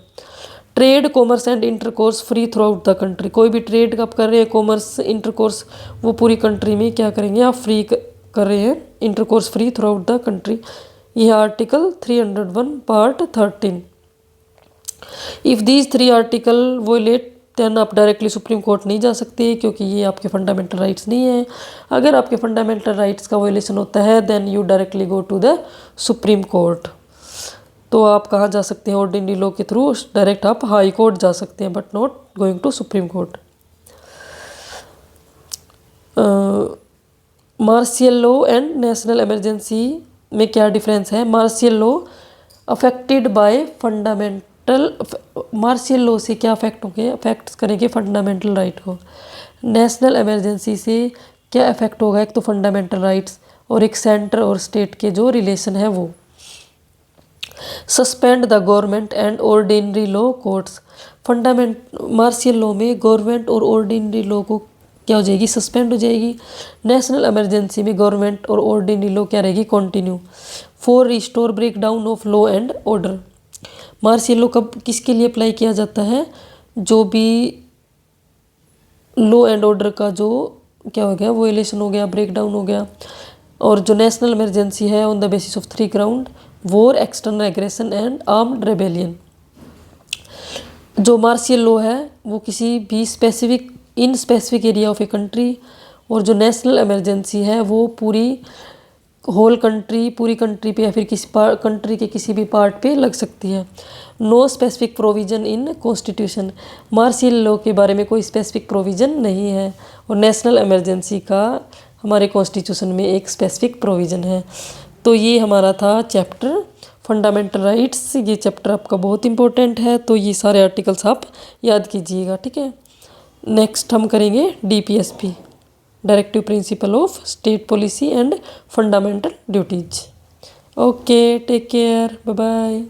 Trade, commerce and intercourse free throughout the country. कोई भी trade आप कर रहे हैं, कॉमर्स, इंटरकोर्स, वो पूरी country में क्या करेंगे, आप फ्री कर रहे हैं, intercourse free throughout the country. यह article 301 part 13। If these 3 article violate then आप डायरेक्टली सुप्रीम कोर्ट नहीं जा सकते, क्योंकि ये आपके फंडामेंटल राइट्स नहीं है। अगर आपके फंडामेंटल राइट्स का वोलेशन होता है then you directly go to the supreme court. तो आप कहाँ जा सकते हैं, ऑर्डिनरी लॉ के थ्रू डायरेक्ट आप हाई कोर्ट जा सकते हैं, but not going to supreme court. Martial law and national emergency में क्या डिफरेंस है? Martial law affected by fundamental, martial law से क्या अफेक्ट होंगे, अफेक्ट करेंगे फंडामेंटल राइट को। नेशनल इमरजेंसी से क्या अफेक्ट होगा, एक तो फंडामेंटल राइट्स और एक सेंटर और स्टेट के जो रिलेशन है वो। Suspend the government and ordinary law courts. Martial law में गवर्नमेंट और ऑर्डिनरी लॉ को क्या हो जाएगी, सस्पेंड हो जाएगी। नेशनल इमरजेंसी में गवर्नमेंट और ऑर्डिनरी लॉ क्या रहेगी, continue. For restore break down of law and order. Martial law कब किसके लिए अप्लाई किया जाता है, जो भी लॉ एंड ऑर्डर का जो क्या हो गया, वोलेशन हो गया, ब्रेक डाउन हो गया। और जो नेशनल इमरजेंसी है on the basis of 3 ground, war, external aggression and armed rebellion. जो मार्शियल लॉ है वो किसी भी specific, in specific area of a country, और जो नेशनल इमरजेंसी है वो पूरी होल कंट्री, पूरी कंट्री पे या फिर किसी कंट्री के किसी भी पार्ट पे लग सकती है। No specific provision in constitution. Martial law के बारे में कोई स्पेसिफिक प्रोविजन नहीं है, और नेशनल इमरजेंसी का हमारे कॉन्स्टिट्यूशन में एक स्पेसिफिक प्रोविज़न है। तो ये हमारा था चैप्टर फंडामेंटल राइट्स। ये चैप्टर आपका बहुत इंपॉर्टेंट है, तो ये सारे आर्टिकल्स आप याद कीजिएगा, ठीक है। नेक्स्ट हम करेंगे DPSP, directive principle of state policy and fundamental duties. Okay, take care, bye bye.